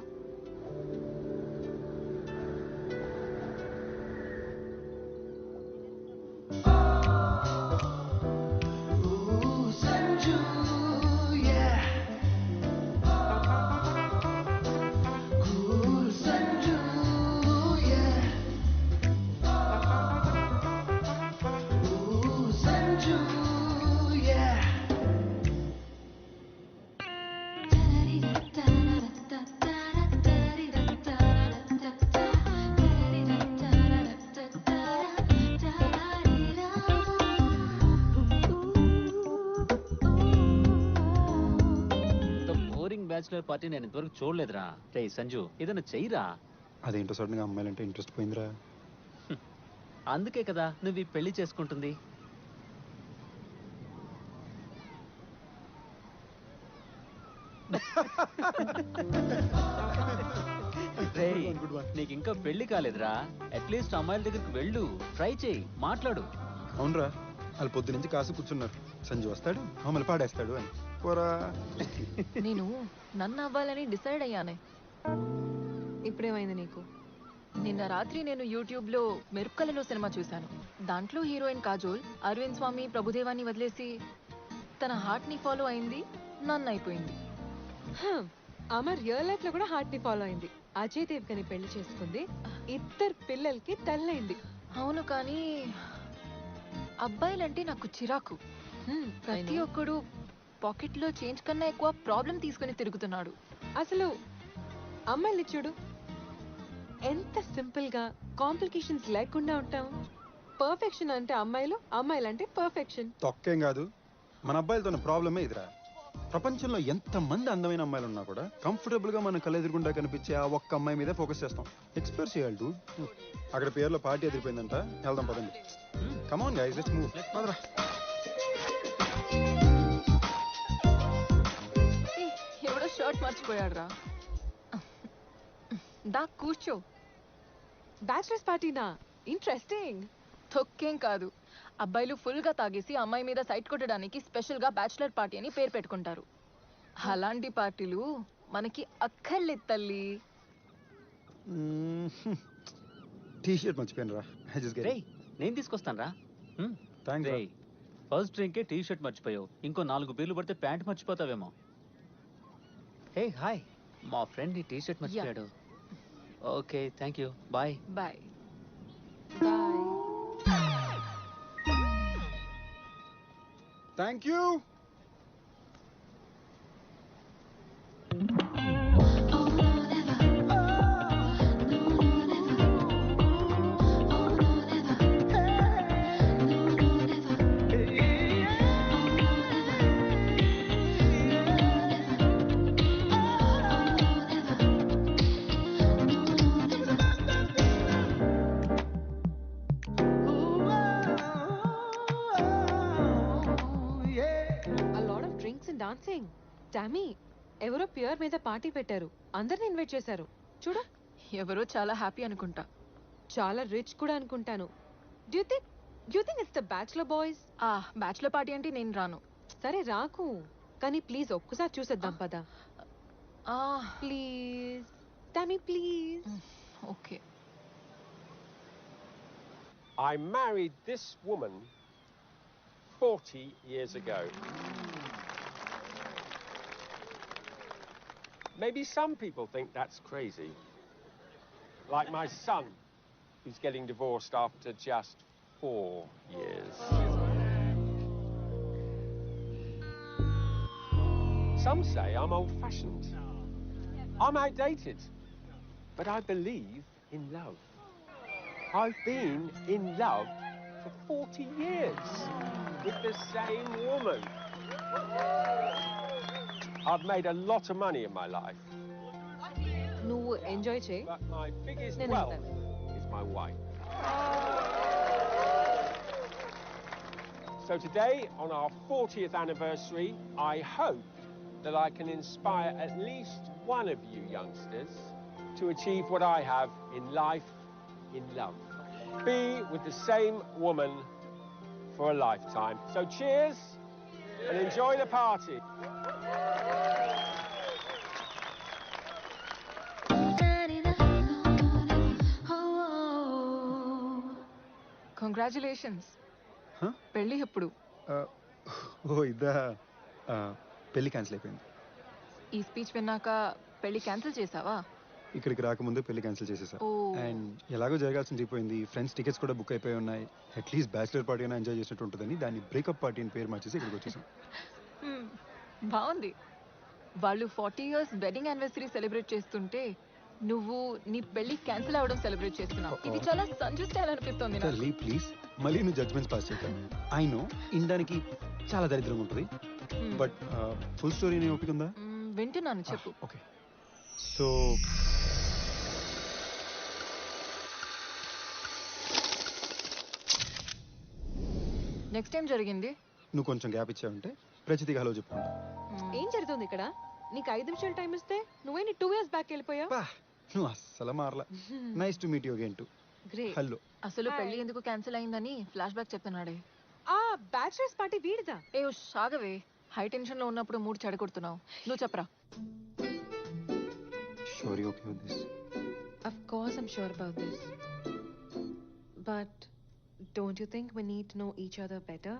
బ్యాచిలర్ పార్టీ నేను ఇంతవరకు చూడలేదురా. రే సంజు, ఏదైనా చెయ్యరా. అదేంటో సడన్ గా అమ్మాయిలంటే ఇంట్రెస్ట్ పోయిందిరా. అందుకే కదా నువ్వు ఈ పెళ్లి చేసుకుంటుంది. రేయ్, నీకు ఇంకా పెళ్లి కాలేదురా. అట్లీస్ట్ అమ్మాయిల దగ్గరికి వెళ్ళు, ట్రై చేయి, మాట్లాడు. అవునరా, వాళ్ళు పొద్దు నుంచి కాసు కూర్చున్నారు. సంజు వస్తాడు, మమ్మల్ని పాడేస్తాడు అని. పోరా. నేను నన్ను అవ్వాలని డిసైడ్ అయ్యానే. ఇప్పుడేమైంది నీకు? నిన్న రాత్రి నేను యూట్యూబ్ లో మెరుపుకలలో సినిమా చూశాను. దాంట్లో హీరోయిన్ కాజోల్ అరవింద్ స్వామి ప్రభుదేవాన్ని వదిలేసి తన హార్ట్ ని ఫాలో అయింది, నన్ను అయిపోయింది. ఆమె రియల్ లైఫ్ లో కూడా హార్ట్ ని ఫాలో అయింది. అజయ్ దేవ్గని పెళ్లి చేసుకుంది, 2 పిల్లలకి తల్లైంది. అవును, కానీ అబ్బాయిలంటే నాకు చిరాకు. ప్రతి ఒక్కడు పాకెట్ లో చేంజ్ కన్నా ఎక్కువ ప్రాబ్లం తీసుకుని తిరుగుతున్నాడు. అసలు అమ్మాయిని చూడు, ఎంత సింపుల్ గా కాంప్లికేషన్స్ లేకుండా ఉంటాం. పర్ఫెక్షన్ అంటే అమ్మాయిలు, అమ్మాయిలంటే పర్ఫెక్షన్. తొక్కేం కాదు, మన అబ్బాయిలతో ఉన్న ప్రాబ్లమే ఇదిరా. ప్రపంచంలో ఎంత మంది అందమైన అమ్మాయిలు ఉన్నా కూడా కంఫర్టబుల్ గా మన కళ్ళెదురుగుండా కనిపించే ఆ ఒక్క అమ్మాయి మీదే ఫోకస్ చేస్తాం. ఎక్స్ప్లోర్ చేయాలి డూడ్. అక్కడ పేరులో పార్టీ ఎదిరిపోయిందంట, వెళ్దాం పదండి. Come on guys, let's move. పదరా. ఎవడో షర్ట్ మర్చిపోయాడు రా. దా కూర్చో. బ్యాచిలర్స్ పార్టీనా? ఇంట్రెస్టింగ్. తొక్కేం కాదు, అబ్బాయిలు ఫుల్ గా తాగేసి అమ్మాయి మీద సైట్ కొట్టడానికి స్పెషల్ గా బ్యాచిలర్ పార్టీ అని పేరు పెట్టుకుంటారు. అలాంటి పార్టీలు మనకి అక్కర్లేదు తల్లి. టీ షర్ట్ మర్చిపోయాను రా. రేయ్, నేను తీసుకొస్తాను రా. థ్యాంక్స్. రేయ్, ఫస్ట్ డ్రింకే టీ షర్ట్ మర్చిపోయావు, ఇంకో 4 బీర్లు పడితే ప్యాంట్ మర్చిపోతావేమో. హే హాయ్, మా ఫ్రెండ్ ఈ టీ షర్ట్ మర్చిపోయాడు. Okay, thank you, bye. Bye. Bye. Thank you. Dancing. Tommy, ఎవరో ప్యూర్ మీద పార్టీ పెట్టారు, అందరిని ఇన్వైట్ చేశారు. చూడు, ఎవరో చాలా హ్యాపీ అనుకుంటా. చాలా రిచ్ కూడా అనుకుంటాను. Do think it's the bachelor boys? Bachelor party అంటే నేను రాను. సరే రాకు, కానీ ప్లీజ్ ఒక్కసారి చూసేద్దాం పదా. Please Tommy, please. Okay. I married this woman 40 years ago. Maybe some people think that's crazy. Like my son, who's getting divorced after just 4 years. Some say I'm old-fashioned. I'm outdated. But I believe in love. I've been in love for 40 years with the same woman. I've made a lot of money in my life. నువ్వు enjoy చేయి. But my biggest నేను wealth is my wife. So today, on our 40th anniversary, I hope that I can inspire at least one of you youngsters to achieve what I have in life, in love. Be with the same woman for a lifetime. So cheers and enjoy the party. Congratulations. పెళ్ళి ఎప్పుడు? ఓ ఇదా, పెళ్లి cancel అయిపోయింది. ఈ speech విన్నాక పెళ్లి cancel చేసావా? ఇక్కడికి రాకముందు పెళ్లి క్యాన్సిల్ చేసేసా. ఓ. అండ్ ఎలాగో జరగాల్సింది అయిపోయింది. ఫ్రెండ్స్ టికెట్స్ కూడా బుక్ అయిపోయి ఉన్నాయి. అట్లీస్ట్ బ్యాచిలర్ పార్టీ అయినా ఎంజాయ్ చేసినట్టు ఉంటుందని దాన్ని బ్రేకప్ పార్టీ అని పేరు మార్చేసి ఇక్కడికి వచ్చేసాం. బాగుంది. వాళ్ళు 40 years వెడ్డింగ్ యానివర్సరీ సెలబ్రేట్ చేస్తుంటే నువ్వు నీ పెళ్లి క్యాన్సిల్ అవ్వడం సెలబ్రేట్ చేస్తున్నావు. ఇది చాలా సంజు స్టైల్ అనిపిస్తుంది నాకు. తల్లి ప్లీజ్, మళ్ళీ నువ్వు జడ్జ్మెంట్స్ పాస్ చేయక. ఐ నో ఇండానికి చాలా దరిద్రంగా ఉంటుంది, బట్ ఫుల్ స్టోరీ నీ ఓపిక ఉందా? వింటున్నాను చెప్పు. ఓకే సో నెక్స్ట్ టైం జరిగింది. నువ్వు కొంచెం గ్యాప్ ఇచ్చావంటే ప్రచితికి హలో చెప్పుకుంటా. ఏం జరుగుతుంది ఇక్కడ? నీకు 5 నిమిషాలు టైం ఇస్తే నువ్వేంటి 2 years బ్యాక్ వెళ్ళిపోయావు? బా నువ్వు అస్సలు మారలా. Nice to meet you again too. Great. Hello. అసలు Hi. పెళ్లి ఎందుకు క్యాన్సిల్ అయిందని ఫ్లాష్ బ్యాక్ చెప్తున్నాడే. ఆ బ్యాచిలర్స్ పార్టీ వీడిదా? ఏ ఉష్, ఆగవే. హై టెన్షన్ లో ఉన్నప్పుడు మూడు చెడగొడుతున్నావు. నువ్వు చెప్పరా. Sure you okay with this? Of course I'm sure about this. But don't you think we need to know each other better?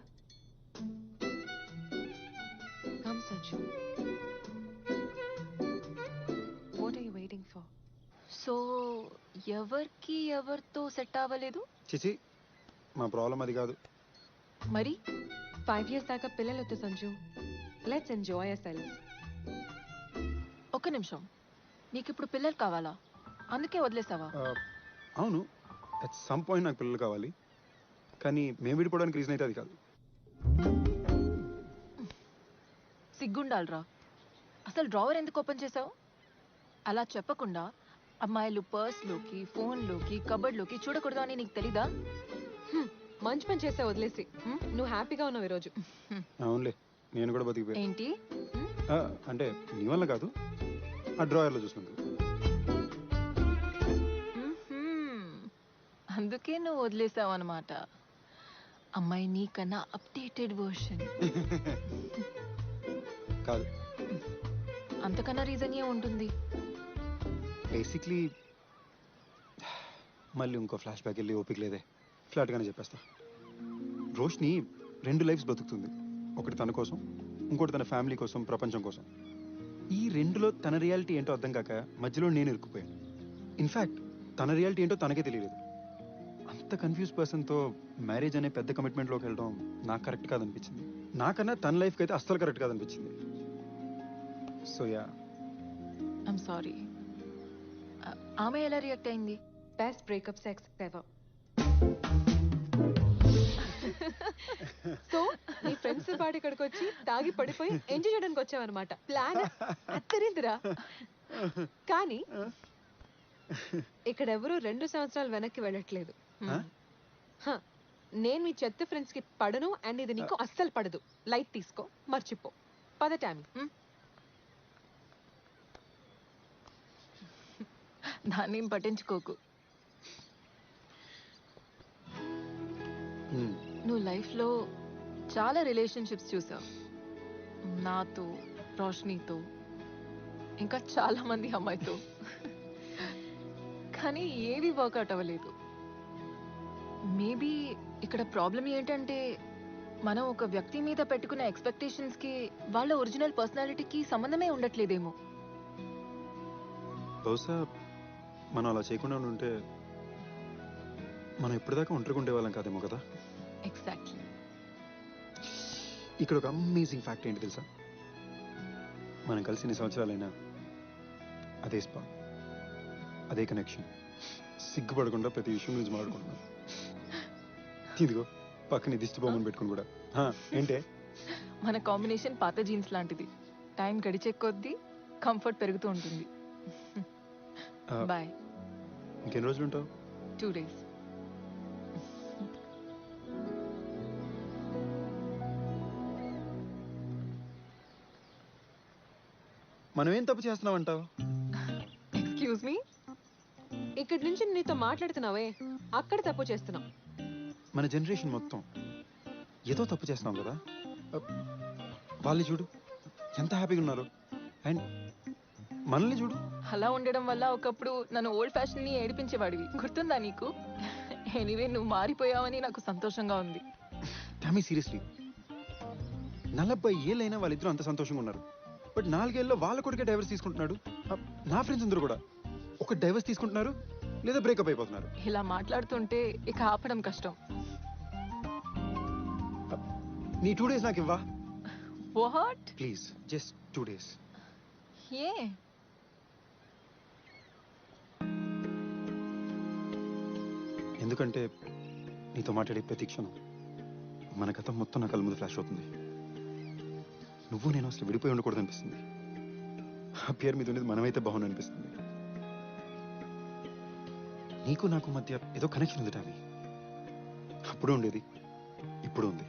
Come, Sanju. What are you waiting for? So ఎవరికి ఎవరితో set అవ్వలేదు చిచి మా problem అది కాదు. మరి? 5 years దాకా పిల్లలు వద్దు సంజు. Let's enjoy ourselves. ఒక్క నిమిషం, నీకు ఇప్పుడు పిల్లలు కావాలా? అందుకే వదిలేసావా? అవును, అట్ సమ్ పాయింట్ నాకు పిల్లలు కావాలి, కానీ మేము విడిపోవడానికి రీజన్ అయితే అది కాదు. సిగ్గుండాలరా. అసలు డ్రావర్ ఎందుకు ఓపెన్ చేసావు? అలా చెప్పకుండా అమ్మాయిలు పర్స్లోకి, ఫోన్లోకి, కబర్డ్లోకి చూడకూడదు అని నీకు తెలీదా? మంచి పని చేసా వదిలేసి. నువ్వు హ్యాపీగా ఉన్నావు ఈరోజు. అవునులే, నేను కూడా బతికిపోయా. ఏంటి? అంటే నీ వల్ల కాదు, ఆ డ్రాయర్లో చూసినందుకు. అందుకే నువ్వు వదిలేసావు అనమాట. అమ్మాయి నీకన్నా అప్డేటెడ్ వర్షన్. కాదు, అంతకన్నా రీజన్ ఏ ఉంటుంది? బేసిక్లీ మళ్ళీ ఇంకో ఫ్లాష్ బ్యాక్ వెళ్ళి ఓపిక లేదే. ఫ్లాట్గానే చెప్పేస్తా. రోష్ని 2 లైఫ్స్ బతుకుతుంది. ఒకటి తన కోసం, ఇంకోటి తన ఫ్యామిలీ కోసం, ప్రపంచం కోసం. ఈ 2లో తన రియాలిటీ ఏంటో అర్థం కాక మధ్యలో నేను ఇరుక్కుపోయాను. ఇన్ఫ్యాక్ట్ తన రియాలిటీ ఏంటో తనకే తెలియలేదు. అంత కన్ఫ్యూజ్ పర్సన్తో మ్యారేజ్ అనే పెద్ద కమిట్మెంట్లోకి వెళ్ళడం నాకు కరెక్ట్ కాదనిపించింది. నాకన్నా తన లైఫ్కి అయితే అస్సలు కరెక్ట్ కాదనిపించింది. So yeah, I'm sorry. ఆమె ఎలా రియాక్ట్ అయింది? Best breakup sex ever. So నీ ఫ్రెండ్స్ పార్టీ ఇక్కడికి వచ్చి తాగి పడిపోయి ఎంజాయ్ చేయడానికి వచ్చావన్నమాట. ప్లాన్ అత్తరిందిరా. కానీ ఇక్కడ ఎవరు 2 సంవత్సరాలు వెనక్కి వెళ్ళట్లేదు. నేను మీ చెత్త ఫ్రెండ్స్ కి పడను, అండ్ ఇది నీకు అస్సలు పడదు. లైట్ తీసుకో, మర్చిపో. పద టామీ. దాన్ని ఏం పట్టించుకోకు. నువ్వు లైఫ్లో చాలా రిలేషన్షిప్స్ చూసావు. నాతో, రోష్నీతో, ఇంకా చాలా మంది అమ్మాయితో. కానీ ఏవి వర్కౌట్ అవ్వలేదు. మేబీ ఇక్కడ ప్రాబ్లం ఏంటంటే మనం ఒక వ్యక్తి మీద పెట్టుకున్న ఎక్స్పెక్టేషన్స్కి వాళ్ళ ఒరిజినల్ పర్సనాలిటీకి సంబంధమే ఉండట్లేదేమో. బహుశా మనం అలా చేయకుండా ఉంటే మనం ఎప్పటిదాకా ఒంటరిగా ఉండేవాళ్ళం కాదేమో కదా. ఎగ్జాక్ట్లీ. ఇక్కడ ఒక అమేజింగ్ ఫ్యాక్ట్ ఏంటి తెలుసా? మనం కలిసి ఎన్ని సంవత్సరాలైనా అదే స్పా, అదే కనెక్షన్, సిగ్గుపడకుండా ప్రతి విషయం గురించి మాట్లాడుకుంటున్నాం. ఇదిగో పక్కన దిష్టి బొమ్మను పెట్టుకుని కూడా. ఏంటే మన కాంబినేషన్ పాత జీన్స్ లాంటిది. టైం గడిచే కొద్దీ కంఫర్ట్ పెరుగుతూ ఉంటుంది. బాయ్. ఇంకెన్ని రోజులు ఉంటావు? 2 days. మనం ఏం తప్పు చేస్తున్నాం అంటావు? Excuse me. ఇక్కడి నుంచి నీతో మాట్లాడుతున్నావే, అక్కడ తప్పు చేస్తున్నావు. మన జనరేషన్ మొత్తం ఏదో తప్పు చేస్తున్నాం కదా. వాళ్ళు చూడు ఎంత హ్యాపీగా ఉన్నారు, అండ్ మనల్ని చూడు. అలా ఉండడం వల్ల ఒకప్పుడు నన్ను ఓల్డ్ ఫ్యాషన్ ని ఏడిపించేవాడివి, గుర్తుందా నీకు? ఎనీవే, నువ్వు మారిపోయావని నాకు సంతోషంగా ఉంది. టామీ సీరియస్లీ, 40 ఏళ్ళైనా వాళ్ళిద్దరూ అంత సంతోషంగా ఉన్నారు. బట్ 4 ఏళ్ళలో వాళ్ళ కొడుకే డైవర్స్ తీసుకుంటున్నాడు. నా ఫ్రెండ్స్ అందరూ కూడా ఒక డైవర్స్ తీసుకుంటున్నారు, లేదా బ్రేకప్ అయిపోతున్నారు. ఇలా మాట్లాడుతుంటే ఇక ఆపడం కష్టం. నీ 2 days నాకు ఇవ్వా వాట్? Please, just 2 days. ఏ? ఎందుకంటే నీతో మాట్లాడే ప్రతి క్షణం మన గతం మొత్తం నా కళ్ళ ముందు ఫ్లాష్ అవుతుంది. నువ్వు నేను అసలు విడిపోయి ఉండకూడదు అనిపిస్తుంది. ఆ పేరు మీద ఉండేది మనమైతే బాగుంది అనిపిస్తుంది. నీకు నాకు మధ్య ఏదో కనెక్షన్ ఉంది టామీ. అప్పుడు ఉండేది, ఇప్పుడు ఉంది.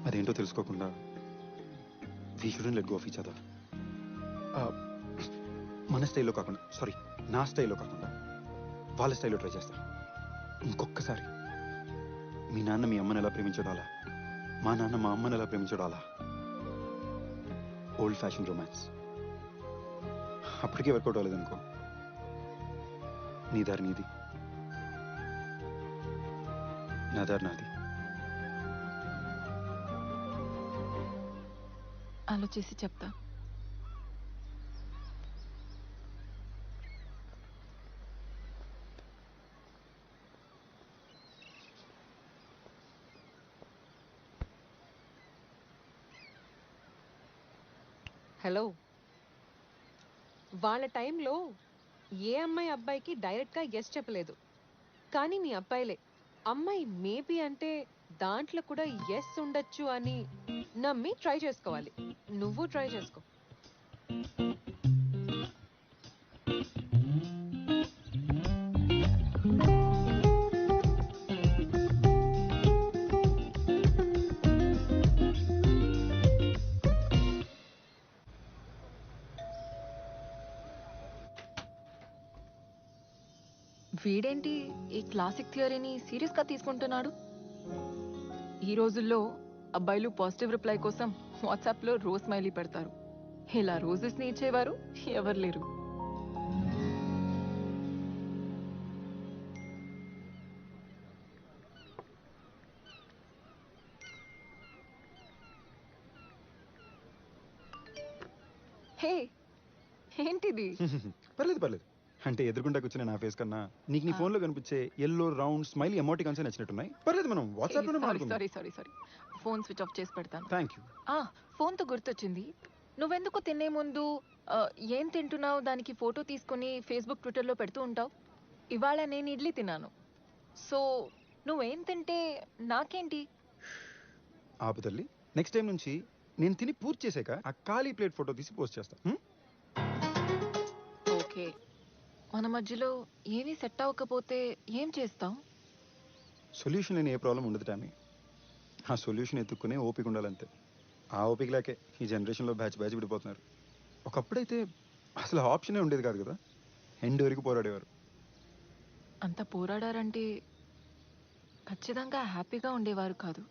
అదేంటో తెలుసుకోకుండా we shouldn't let go of each other. మన స్టైల్లో కాకుండా, సారీ, నా స్టైల్లో కాకుండా వాళ్ళ స్టైల్లో ట్రై చేస్తా. ఇంకొకసారి మీ నాన్న మీ అమ్మని ఎలా ప్రేమించడం అలా, మా నాన్న మా అమ్మని ఎలా ప్రేమించడం అలా. Old fashion romance. అప్పటికే వర్కౌట్ అవ్వలేదనుకో, నీ దారి నీది, నా దారి నాది. ఆలోచించి చెప్తా. హలో, వాళ్ళ టైంలో ఏ అమ్మాయి అబ్బాయికి డైరెక్ట్గా ఎస్ చెప్పలేదు, కానీ మీ అబ్బాయిలే అమ్మాయి మేబీ అంటే దాంట్లో కూడా ఎస్ ఉండొచ్చు అని నమ్మి ట్రై చేసుకోవాలి. నువ్వు ట్రై చేసుకో. వీడేంటి ఈ క్లాసిక్ థియరీని సీరియస్గా తీసుకుంటున్నాడు? ఈ రోజుల్లో అబ్బాయిలు పాజిటివ్ రిప్లై కోసం వాట్సాప్లో రోజ్ స్మైలీ పెడతారు. ఇలా రోజెస్ని ఇచ్చేవారు ఎవరు లేరు. హే, ఏంటిది? పర్లేదు పర్లేదు. అంటే ఎదురుకుండా కూర్చునే నా ఫేస్ కన్నా నీకు నీ ఫోన్లో కనిపించే ఎల్లో రౌండ్ స్మైలీ ఎమోటికాన్స్ నచ్చినట్టున్నాయి. పర్లేదు, మనం వాట్సాప్లోనే మాట్లాడుకుందాం. Sorry sorry sorry, phone switch off చేసి పెడతాను. Thank you. ఫోన్తో గుర్తొచ్చింది, నువ్వెందుకు తినే ముందు ఏం తింటున్నావు దానికి ఫోటో తీసుకొని ఫేస్బుక్ ట్విట్టర్లో పెడుతూ ఉంటావు? ఇవాళ నేను ఇడ్లీ తిన్నాను, సో నువ్వేం తింటే నాకేంటి? ఆపు తల్లి, నెక్స్ట్ టైం నుంచి నేను తిని పూర్తి చేసాక ఆ ఖాళీ ప్లేట్ ఫోటో తీసి పోస్ట్ చేస్తా. ఓకే, మన మధ్యలో ఏమీ సెట్ అవ్వకపోతే ఏం చేస్తావు? సొల్యూషన్ లేని ఏ ప్రాబ్లం ఉండదు టామీ. ఆ సొల్యూషన్ ఎత్తుక్కునే ఓపిక ఉండాలంతే. ఆ ఓపిక లేకే ఈ జనరేషన్లో బ్యాచ్ విడిపోతున్నారు. ఒకప్పుడైతే అసలు ఆప్షనే ఉండేది కాదు కదా, ఎండ్ వరకు పోరాడేవారు. అంత పోరాడారంటే ఖచ్చితంగా హ్యాపీగా ఉండేవారు కాదు.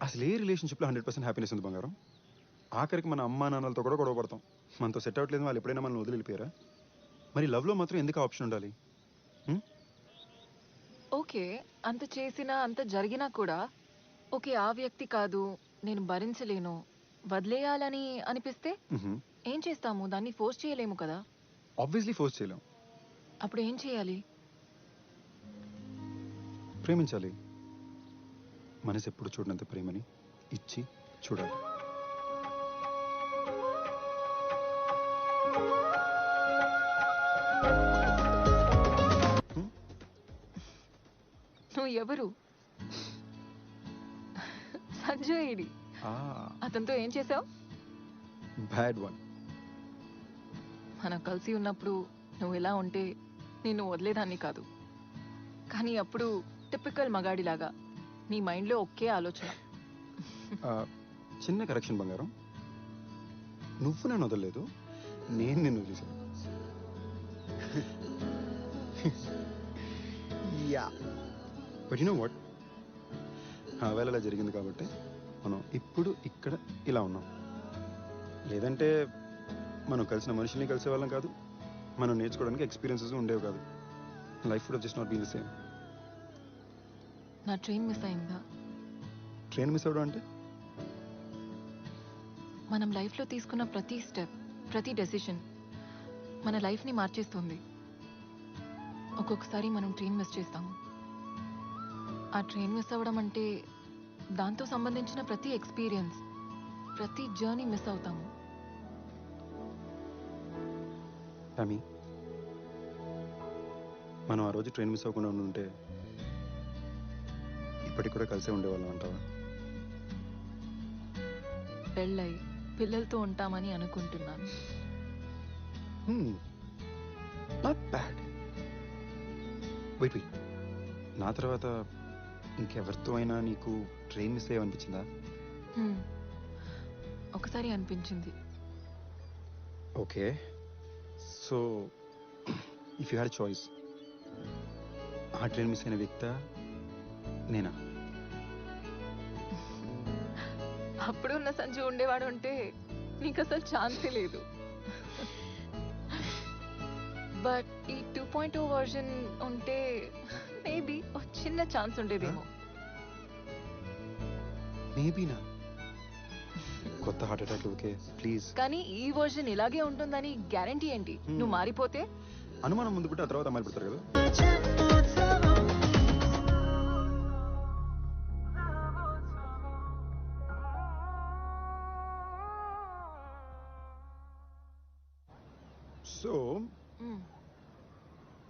అసలు ఏ రిలేషన్షిప్లో 100% హ్యాపీనెస్ ఉంది బంగారం? ఆఖరికి మన అమ్మా నాన్నలతో కూడా గొడవ పడతాం. మనతో సెట్ అవ్వట్లేదు, వాళ్ళు ఎప్పుడైనా మనల్ని వదిలిపోయారా? మరి లవ్లో మాత్రం ఎందుకు ఆప్షన్ ఉండాలి? ఓకే, అంత చేసినా అంత జరిగినా కూడా ఓకే ఆ వ్యక్తి కాదు, నేను భరించలేను, వదిలేయాలని అనిపిస్తే ఏం చేస్తాము? దాన్ని ఫోర్స్ చేయలేము కదా. ఆబ్వియస్లీ ఫోర్స్ చేయలేం. అప్పుడు ఏం చేయాలి? ప్రేమించాలి. మనసు ఎప్పుడు చూడనంత ప్రేమని ఇచ్చి చూడాలి. నువ్వు ఎవరు? సంజయ్. అతనితో ఏం చేసావు? Bad one. మనం కలిసి ఉన్నప్పుడు నువ్వు ఎలా ఉంటే నిన్ను వదిలేదాన్ని కాదు, కానీ అప్పుడు టిపికల్ మగాడిలాగా నీ మైండ్లో ఒకే ఆలోచన. చిన్న కరెక్షన్ బంగారం, నువ్వు నన్ను వదలలేదు, నేను నిన్ను వదిలేశాను. బట్ యు నో వాట్, ఆ వేళ అలా జరిగింది కాబట్టి మనం ఇప్పుడు ఇక్కడ ఇలా ఉన్నాం. లేదంటే మనం కలిసిన మనుషుల్ని కలిసే వాళ్ళం కాదు, మనం నేర్చుకోవడానికి ఎక్స్పీరియన్సెస్ ఉండేవి కాదు. Life would just not been the same. నా ట్రైన్ మిస్ అయిందా? ట్రైన్ మిస్ అవ్వడం అంటే మనం లైఫ్లో తీసుకున్న ప్రతి స్టెప్, ప్రతి డెసిషన్ మన లైఫ్ని మార్చేస్తుంది. ఒక్కొక్కసారి మనం ట్రైన్ మిస్ చేస్తాము. ఆ ట్రైన్ మిస్ అవ్వడం అంటే దాంతో సంబంధించిన ప్రతి ఎక్స్పీరియన్స్, ప్రతి జర్నీ మిస్ అవుతాము. టామీ, మనం ఆ రోజు ట్రైన్ మిస్ అవ్వకుండా ఉంటే ఇప్పటికి కూడా కలిసే ఉండేవాళ్ళం అంటావా? పెళ్ళై పిల్లలతో ఉంటామని అనుకుంటున్నాను. Not bad. వెయిట్ వెయిట్, నా తర్వాత ఇంకెవరితో అయినా నీకు ట్రైన్ మిస్ అయ్యనిపించిందా? హ్మ్. ఒకసారి అనిపించింది. Okay, so if you had choice, ఆ ట్రైన్ మిస్ అయిన వ్యక్తి నేనా? అప్పుడు ఉన్న సంజు ఉండేవాడు అంటే నీకు అసలు ఛాన్సే లేదు. బట్ ఈ 2.0 వర్జన్ ఉంటే మేబీ ఒక చిన్న ఛాన్స్ ఉండేదేమో. మేబీనా? కొత్త హార్ట్ అటాక్. Okay please. కానీ ఈ వర్జన్ ఇలాగే ఉంటుందని గ్యారంటీ ఏంటి? నువ్వు మారిపోతే అనుమానం ముందు పుట్టి ఆ తర్వాత అమ్మాయిలు పుడతారు కదా. సో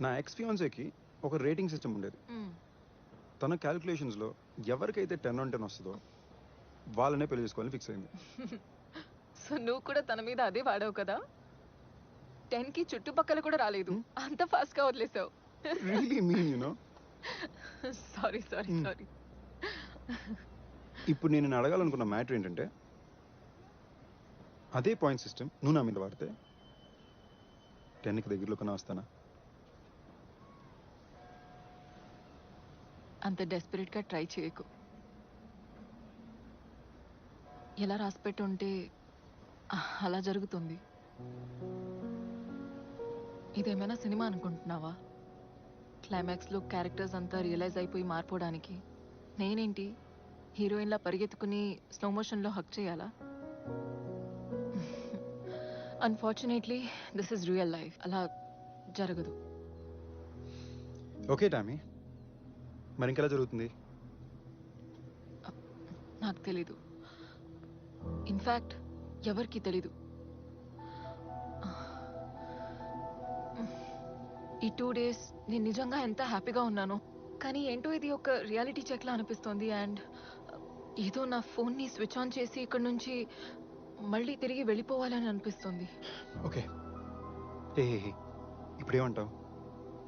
నా ఎక్స్ ఫియాన్సేకి ఒక రేటింగ్ సిస్టమ్ ఉండేది. తన క్యాలిక్యులేషన్స్లో ఎవరికైతే 10 on 10 వస్తుందో వాళ్ళనే పెళ్లి చేసుకోవాలని ఫిక్స్ అయింది. సో నువ్వు కూడా తన మీద అదే వాడావు కదా. 10కి చుట్టుపక్కల కూడా రాలేదు, అంత ఫాస్ట్ గా వదిలేసావు. Really mean you know. Sorry sorry sorry. ఇప్పుడు నేను నిన్ను అడగాలనుకున్న మ్యాటర్ ఏంటంటే, అదే పాయింట్ సిస్టమ్ నువ్వు నా మీద వాడితే 10కి దగ్గరలో కన్నా వస్తానా? అంత డెస్పరేట్ గా ట్రై చేయకు. ఎలా రాసిపెట్టి ఉంటే అలా జరుగుతుంది. ఇదేమైనా సినిమా అనుకుంటున్నావా? క్లైమాక్స్ లో క్యారెక్టర్స్ అంతా రియలైజ్ అయిపోయి మారిపోవడానికి నేనేంటి హీరోయిన్ లా పరిగెత్తుకుని స్లో మోషన్ లో హక్ చేయాలా? Unfortunately this is real life. అలా జరగదు. ఓకే టామీ, మరి ఇంకెలా జరుగుతుంది? నాకు తెలీదు. ఇన్ఫ్యాక్ట్ ఎవరికి తెలీదు. ఈ 2 days నేను నిజంగా ఎంత హ్యాపీగా ఉన్నానో, కానీ ఏంటో ఇది ఒక రియాలిటీ చెక్ లా అనిపిస్తుంది. అండ్ ఏదో నా ఫోన్ని స్విచ్ ఆన్ చేసి ఇక్కడ నుంచి మళ్ళీ తిరిగి వెళ్ళిపోవాలని అనిపిస్తుంది. ఓకే, ఇప్పుడు ఏమంటావు?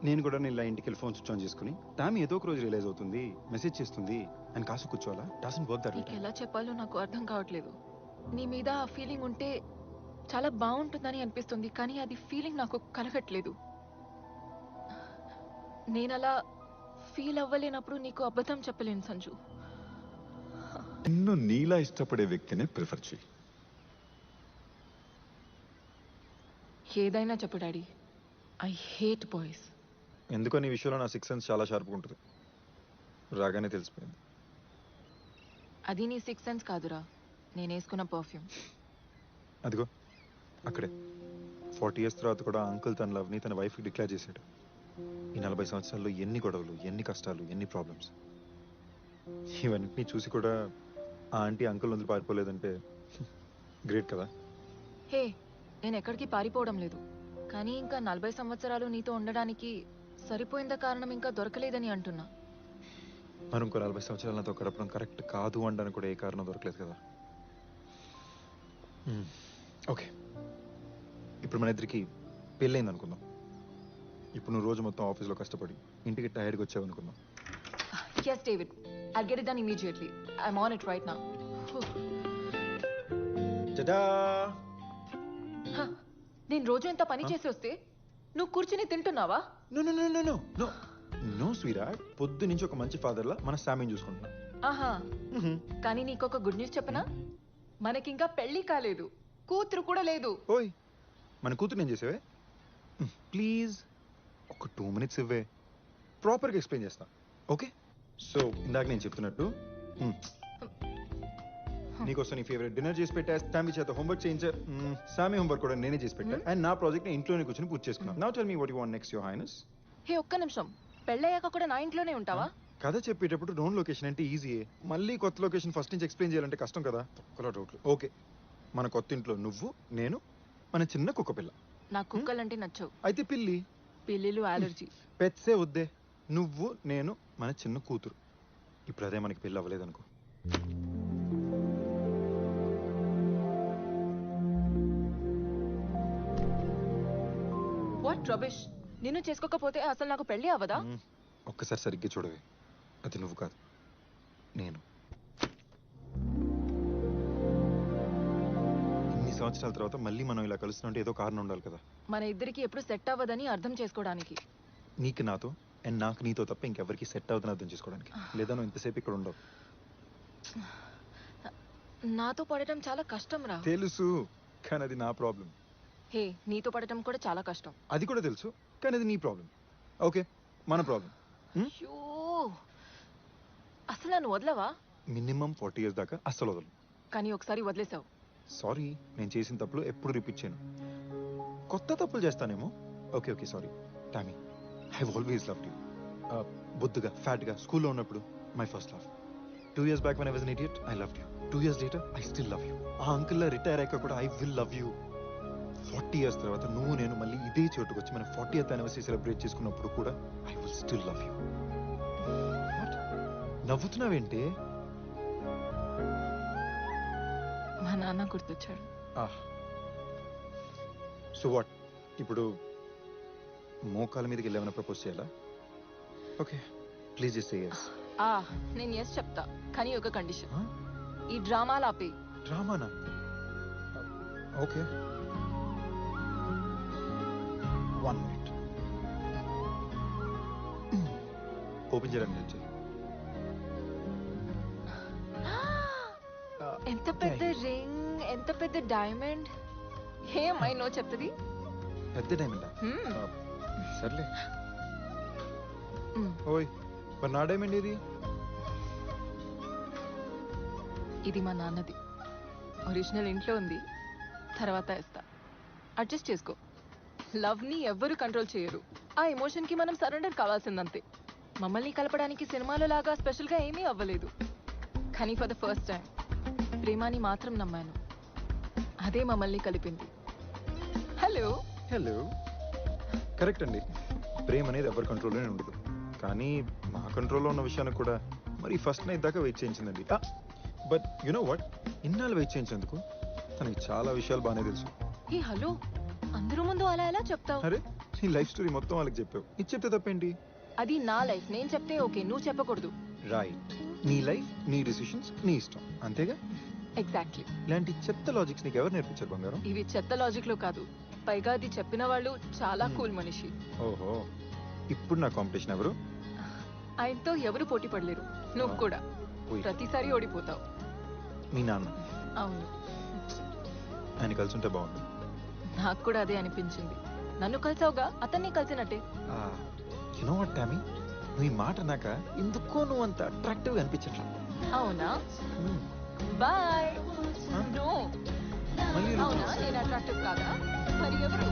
నేను కూడా నేను ఇలా ఇంటికి వెళ్ళి ఫోన్ స్విచ్ ఆన్ చేసుకుని టామీ ఏదో ఒక రోజు రియలైజ్ అవుతుంది, మెసేజ్ చేస్తుంది అని కాసు కూర్చోవాలా? Doesn't work that way. నీకు ఎలా చెప్పాలో నాకు అర్థం కావట్లేదు. నీ మీద ఆ ఫీలింగ్ ఉంటే చాలా బాగుంటుందని అనిపిస్తుంది, కానీ అది ఫీలింగ్ నాకు కలగట్లేదు. నేను అలా ఫీల్ అవ్వలేనప్పుడు నీకు అబద్ధం చెప్పలేను సంజు. నిన్ను నీలా ఇష్టపడే వ్యక్తినే ప్రిఫర్ చేయి. ఏదైనా చెప్పు డాడీ, ఐ హేట్ బాయ్స్. ఎందుకో నీ విషయంలో నా 6th సెన్స్ చాలా షార్ప్గా ఉంటుంది. రాగానే తెలిసిపోయింది. అది నీ 6th సెన్స్ కాదురా, నేను వేసుకున్న పర్ఫ్యూమ్. అదిగో అక్కడే 40 years తర్వాత కూడా అంకుల్ తన లవ్ని తన వైఫ్కి డిక్లేర్ చేశాడు. ఈ 40 సంవత్సరాల్లో ఎన్ని గొడవలు, ఎన్ని కష్టాలు, ఎన్ని ప్రాబ్లమ్స్. ఇవన్నీ చూసి కూడా ఆ ఆంటీ అంకుల్ వదిలి పారిపోలేదంటే గ్రేట్ కదా. హే, నేను ఎక్కడికి పారిపోవడం లేదు, కానీ ఇంకా 40 సంవత్సరాలు నీతో ఉండడానికి సరిపోయింద కారణం ఇంకా దొరకలేదని అంటున్నా. మరి ఇంకో 40 సంవత్సరాలు నాతో గడపడం కరెక్ట్ కాదు అనడానికి కూడా ఏ కారణం దొరకలేదు కదా. ఓకే, ఇప్పుడు మన ఇద్దరికి పెళ్ళైంది అనుకుందాం. ఇప్పుడు నువ్వు రోజు మొత్తం ఆఫీస్లో కష్టపడి ఇంటికి టైర్డ్గా వచ్చావు అనుకుందాం. Yes, David. I'll get it done immediately. I'm on it right now. Jada నేను రోజు ఎంత పని చేసి వస్తే నువ్వు కూర్చుని తింటున్నావా? No no no no no no no స్వీరాట్, పొద్దు నుంచి ఒక మంచి ఫాదర్లా మన శామీని చూసుకుంటున్నా. ఆహా, కానీ నీకొక గుడ్ న్యూస్ చెప్పనా? మనకింకా పెళ్లి కాలేదు, కూతురు కూడా లేదు. ఓయ్, మన కూతురు నేను చేసేవే. ప్లీజ్ ఒక 2 minutes ఇవ్వే, ప్రాపర్గా ఎక్స్ప్లెయిన్ చేస్తా. ఓకే, సో ఇందాక నేను చెప్తున్నట్టు నీకోసం నీ ఫేవరెట్ డిన్నర్ చేసి పెట్టా, టామీ చేత హోంవర్క్ చేయించా, సామీ హోంవర్క్ కూడా నేనే చేసి పెట్టా, అండ్ నా ప్రాజెక్ట్ నేను ఇంట్లోనే కూర్చొని పూర్తి చేసుకున్నాను. Now tell me what you want next your highness. Hey, ఒక్క నిమిషం. పెళ్ళయ్యాక కూడా నా ఇంట్లోనే ఉంటావా? కథ చెప్పేటప్పుడు నోన్ లొకేషన్ అంటే ఈజీయే, మళ్ళీ కొత్త లొకేషన్ ఫస్ట్ నుంచి ఎక్స్ప్లెయిన్ చేయాలంటే కష్టం కదా. తొక్కలో డౌట్లు. ఓకే, మన కొత్త ఇంట్లో నువ్వు, నేను, మన చిన్న కుక్క పిల్ల. నా కుక్కలంటే నచ్చవు. అయితే పిల్లి. పిల్లిలు అలర్జీ. పెట్సే వద్దే. నువ్వు, నేను, మన చిన్న కూతురు. ఇప్పుడు అదే మనకి పెళ్ళి అవ్వలేదనుకో. What rubbish. నిన్ను చేసుకోకపోతే అసలు నాకు పెళ్లి అవ్వదా? ఒక్కసారి సరిగ్గా చూడవే, అది నువ్వు కాదు, నేను. ఇన్ని సంవత్సరాల తర్వాత మళ్ళీ మనం ఇలా కలుస్తుంటే ఏదో కారణం ఉండాలి కదా. మన ఇద్దరికి ఎప్పుడు సెట్ అవ్వదని అర్థం చేసుకోవడానికి. నీకు నాతో అండ్ నాకు నీతో తప్ప ఇంకెవరికి సెట్ అవుతుందని అర్థం చేసుకోవడానికి. లేదా నువ్వు ఇంతసేపు ఇక్కడ ఉండవు. నాతో పడటం చాలా కష్టం రా. తెలుసు, కానీ అది నా ప్రాబ్లం. హే, నీతో పడటం కూడా చాలా కష్టం. అది కూడా తెలుసు, కానీ అది నీ ప్రాబ్లం. ఓకే, మన ప్రాబ్లం. అయ్యో, అసలు నన్ను వదలవా? మినిమం 40 years దాకా అస్సలు వదలు. కానీ ఒకసారి వదిలేసావు. సారీ, నేను చేసిన తప్పులు ఎప్పుడు రిపీట్ చేయను. కొత్త తప్పులు చేస్తానేమో. Okay okay, sorry Tommy. I always loved you. బొద్దుగా ఫ్యాట్గా స్కూల్లో ఉన్నప్పుడు my first love. 2 years back when I was an idiot, I loved you. 2 years later, I still love you. ఆ అంకుల్ రిటైర్ అయ్యాక కూడా I will love you. 40 years తర్వాత నువ్వు నేను మళ్ళీ ఇదే చోటుకు వచ్చి మన 40th anniversary సెలబ్రేట్ చేసుకున్నప్పుడు కూడా I will still love you. నవ్వుతున్నావేంటి? మా నాన్న గుర్తొచ్చాడు. సో వాట్, ఇప్పుడు మోకాల మీదకి వెళ్ళి ఏమైనా ప్రపోజ్ చేయాలా? Okay, please just say yes. నేను ఎస్ చెప్తా, కానీ ఒక కండిషన్. ఈ డ్రామాలు ఆపే. డ్రామానా? Okay, 1 minute. ఓపెన్ చేయడానికి వచ్చి. ఎంత పెద్ద రింగ్, ఎంత పెద్ద డైమండ్. ఏ అమ్మాయి నో చెప్తుంది? పెద్ద డైమండా? సర్లే. ఓయ్, మరి నా డైమండ్ ఏది? ఇది మా నాన్నది. ఒరిజినల్ ఇంట్లో ఉంది, తర్వాత ఇస్తా. అడ్జస్ట్ చేసుకో. లవ్ ని ఎవ్వరు కంట్రోల్ చేయరు. ఆ ఎమోషన్ కి మనం సరెండర్ కావాల్సిందంతే. మమ్మల్ని కలపడానికి సినిమాలో లాగా స్పెషల్ గా ఏమీ అవ్వలేదు, కానీ ఫర్ ద ఫస్ట్ టైం ప్రేమాని మాత్రం నమ్మాను. అదే మమ్మల్ని కలిపింది. హలో హలో, కరెక్ట్ అండి. ప్రేమ అనేది ఎవరి కంట్రోల్లోనే ఉండదు, కానీ మా కంట్రోల్లో ఉన్న విషయాన్ని కూడా మరి ఫస్ట్ నైట్ దాకా వెయిట్ చేయించిందండి. బట్ యు నో వాట్, ఇన్నాళ్ళు వెయిట్ చేయించేందుకు తనకి చాలా విషయాలు బాగానే తెలుసు. ఏ హలో, అందరూ ముందు అలా ఎలా చెప్తావు? అరే, నీ లైఫ్ స్టోరీ మొత్తం వాళ్ళకి చెప్పావు, ఇది చెప్తే తప్పేంటి? అది నా లైఫ్, నేను చెప్తే ఓకే, నువ్వు చెప్పకూడదు. రైట్, నీ లైఫ్, నీ డిసిషన్స్, నీ ఇష్టం, అంతేగా? ఎగ్జాక్ట్లీ. ఇలాంటి చెత్త లాజిక్స్ నీకు ఎవరు నేర్పించారు బంగారం? ఇవి చెత్త లాజిక్ లో కాదు, పైగా అది చెప్పిన వాళ్ళు చాలా కూల్ మనిషి. ఓహో, ఇప్పుడు నా కాంపిటీషన్ ఎవరు? ఆయనతో ఎవరు పోటీ పడలేరు. నువ్వు కూడా ప్రతిసారి ఓడిపోతావు. మీ నాన్న? అవును. ఆయన కలిసి ఉంటే బాగుంది. నాకు కూడా అదే అనిపించింది. నన్ను కలిసావుగా, అతన్ని కలిసినట్టే. యు నో వాట్ టామీ, నువ్వు ఈ మాట నాక ఎందుకో నువ్వు అంత అట్రాక్టివ్ గా అనిపించట్లా. అవునా? బాయ్. నో, మళ్ళీ అవునా? నేను అట్రాక్టివ్ కాదా? మరి ఎవరు?